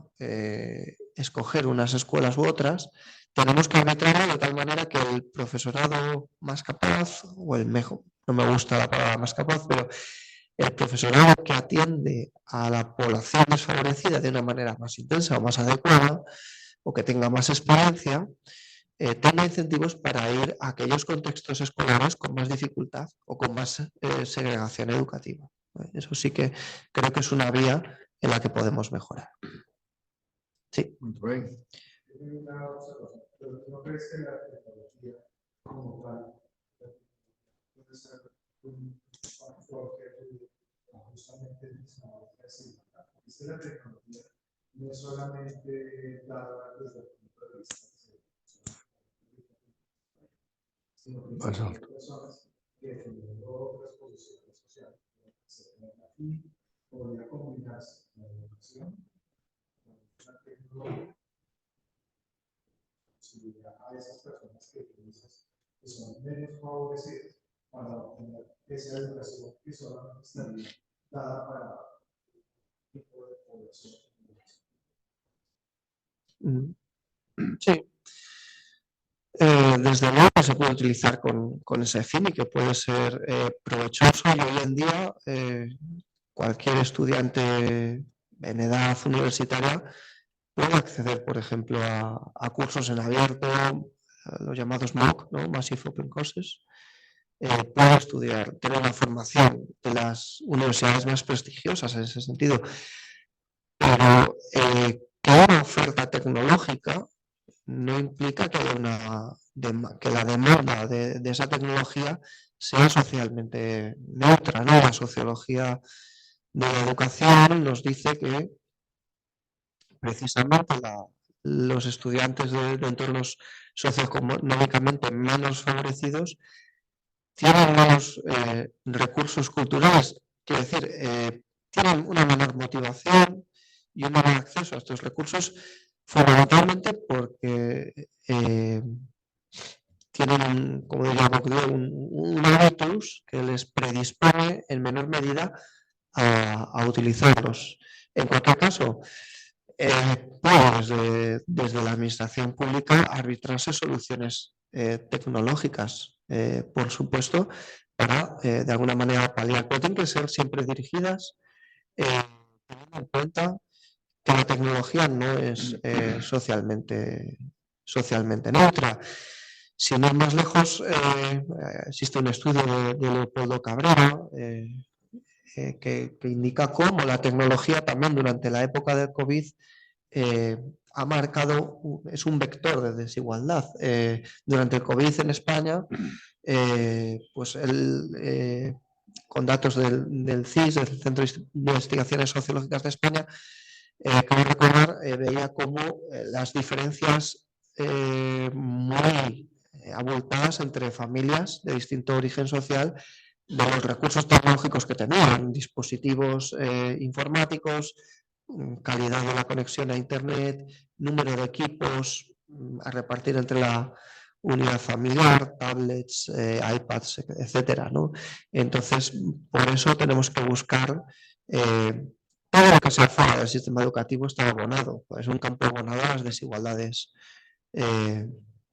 escoger unas escuelas u otras, tenemos que arbitrarlo de tal manera que el profesorado más capaz, o el mejor, no me gusta la palabra más capaz, pero el profesorado que atiende a la población desfavorecida de una manera más intensa o más adecuada, o que tenga más experiencia, tenga incentivos para ir a aquellos contextos escolares con más dificultad o con más segregación educativa. Eso sí que creo que es una vía en la que podemos mejorar. Sí. Muito bem. Una observación, pero ¿no crees que la tecnología como tal puede ser un factor que ayude a justamente disminuir la desigualdad? Es que la tecnología no es solamente dada desde el punto de vista sino que hay personas que teniendo otras posiciones sociales aquí podría combinarse la educación con la tecnología a esas personas que utilizas que son menos favorecidas para obtener esa educación que solamente estaría dada para un tipo de población. Sí. Desde luego que se puede utilizar con ese fin y que puede ser provechoso, y hoy en día cualquier estudiante en edad universitaria puede acceder, por ejemplo, a cursos en abierto, los llamados MOOC, ¿no? Massive Open Courses. Puede estudiar, tener una formación de las universidades más prestigiosas en ese sentido, pero que una oferta tecnológica no implica que la demanda de esa tecnología sea socialmente neutra, ¿no? La sociología de la educación nos dice que precisamente los estudiantes de entornos socioeconómicamente menos favorecidos tienen menos recursos culturales, quiero decir, tienen una menor motivación y un menor acceso a estos recursos, fundamentalmente porque tienen, como diría Bourdieu, un hábitus que les predispone en menor medida a utilizarlos. En cualquier caso, puede desde la administración pública arbitrarse soluciones tecnológicas, por supuesto, para de alguna manera paliar, pero tienen que ser siempre dirigidas teniendo en cuenta que la tecnología no es socialmente neutra. Sin ir más lejos, existe un estudio de Leopoldo Cabrera que indica cómo la tecnología también durante la época del COVID ha marcado, es un vector de desigualdad. Durante el COVID en España, pues con datos del CIS, del Centro de Investigaciones Sociológicas de España, creo recordar, veía cómo las diferencias muy abultadas entre familias de distinto origen social de los recursos tecnológicos que tenían, dispositivos informáticos, calidad de la conexión a Internet, número de equipos a repartir entre la unidad familiar, tablets, iPads, etcétera, ¿no? Entonces, por eso tenemos que buscar todo lo que sea fuera del sistema educativo está abonado, es un campo abonado a las desigualdades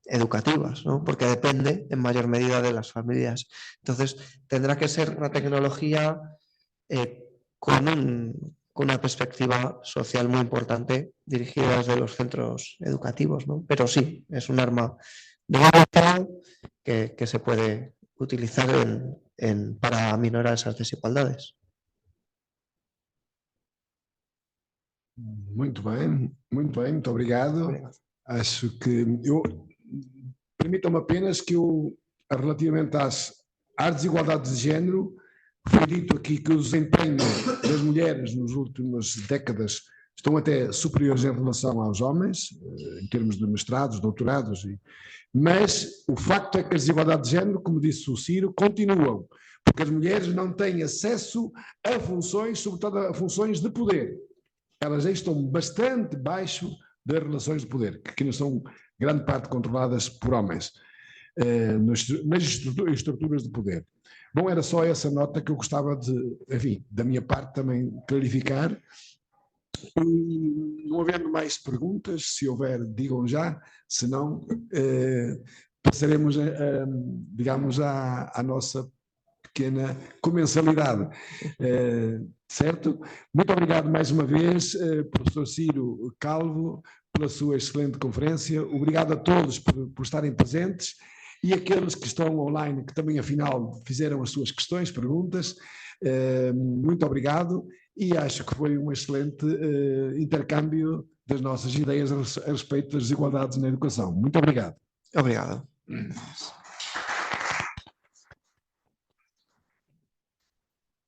educativas, ¿no? Porque depende en mayor medida de las familias. Entonces, tendrá que ser una tecnología con una perspectiva social muy importante dirigida desde los centros educativos, ¿no? Pero sí, es un arma de doble filo que se puede utilizar para aminorar esas desigualdades. Muito bem, muito obrigado. Obrigado. Acho que permitam-me apenas que relativamente às desigualdades de género, foi dito aqui que o desempenho das mulheres nas últimas décadas estão até superiores em relação aos homens, em termos de mestrados, doutorados, mas o facto é que as desigualdades de género, como disse o Ciro, continuam, porque as mulheres não têm acesso a funções, sobretudo a funções de poder. Elas aí estão bastante baixo das relações de poder, que não são grande parte controladas por homens, nas estruturas de poder. Bom, era só essa nota que eu gostava de, enfim, da minha parte também clarificar. E, não havendo mais perguntas, se houver, digam já, se não, passaremos, digamos, à nossa pequena comensalidade. Certo? Muito obrigado mais uma vez, professor Ciro Calvo, pela sua excelente conferência. Obrigado a todos por estarem presentes e aqueles que estão online, que também, afinal, fizeram as suas questões, perguntas. Muito obrigado e acho que foi um excelente intercâmbio das nossas ideias a respeito das desigualdades na educação. Muito obrigado. Obrigado.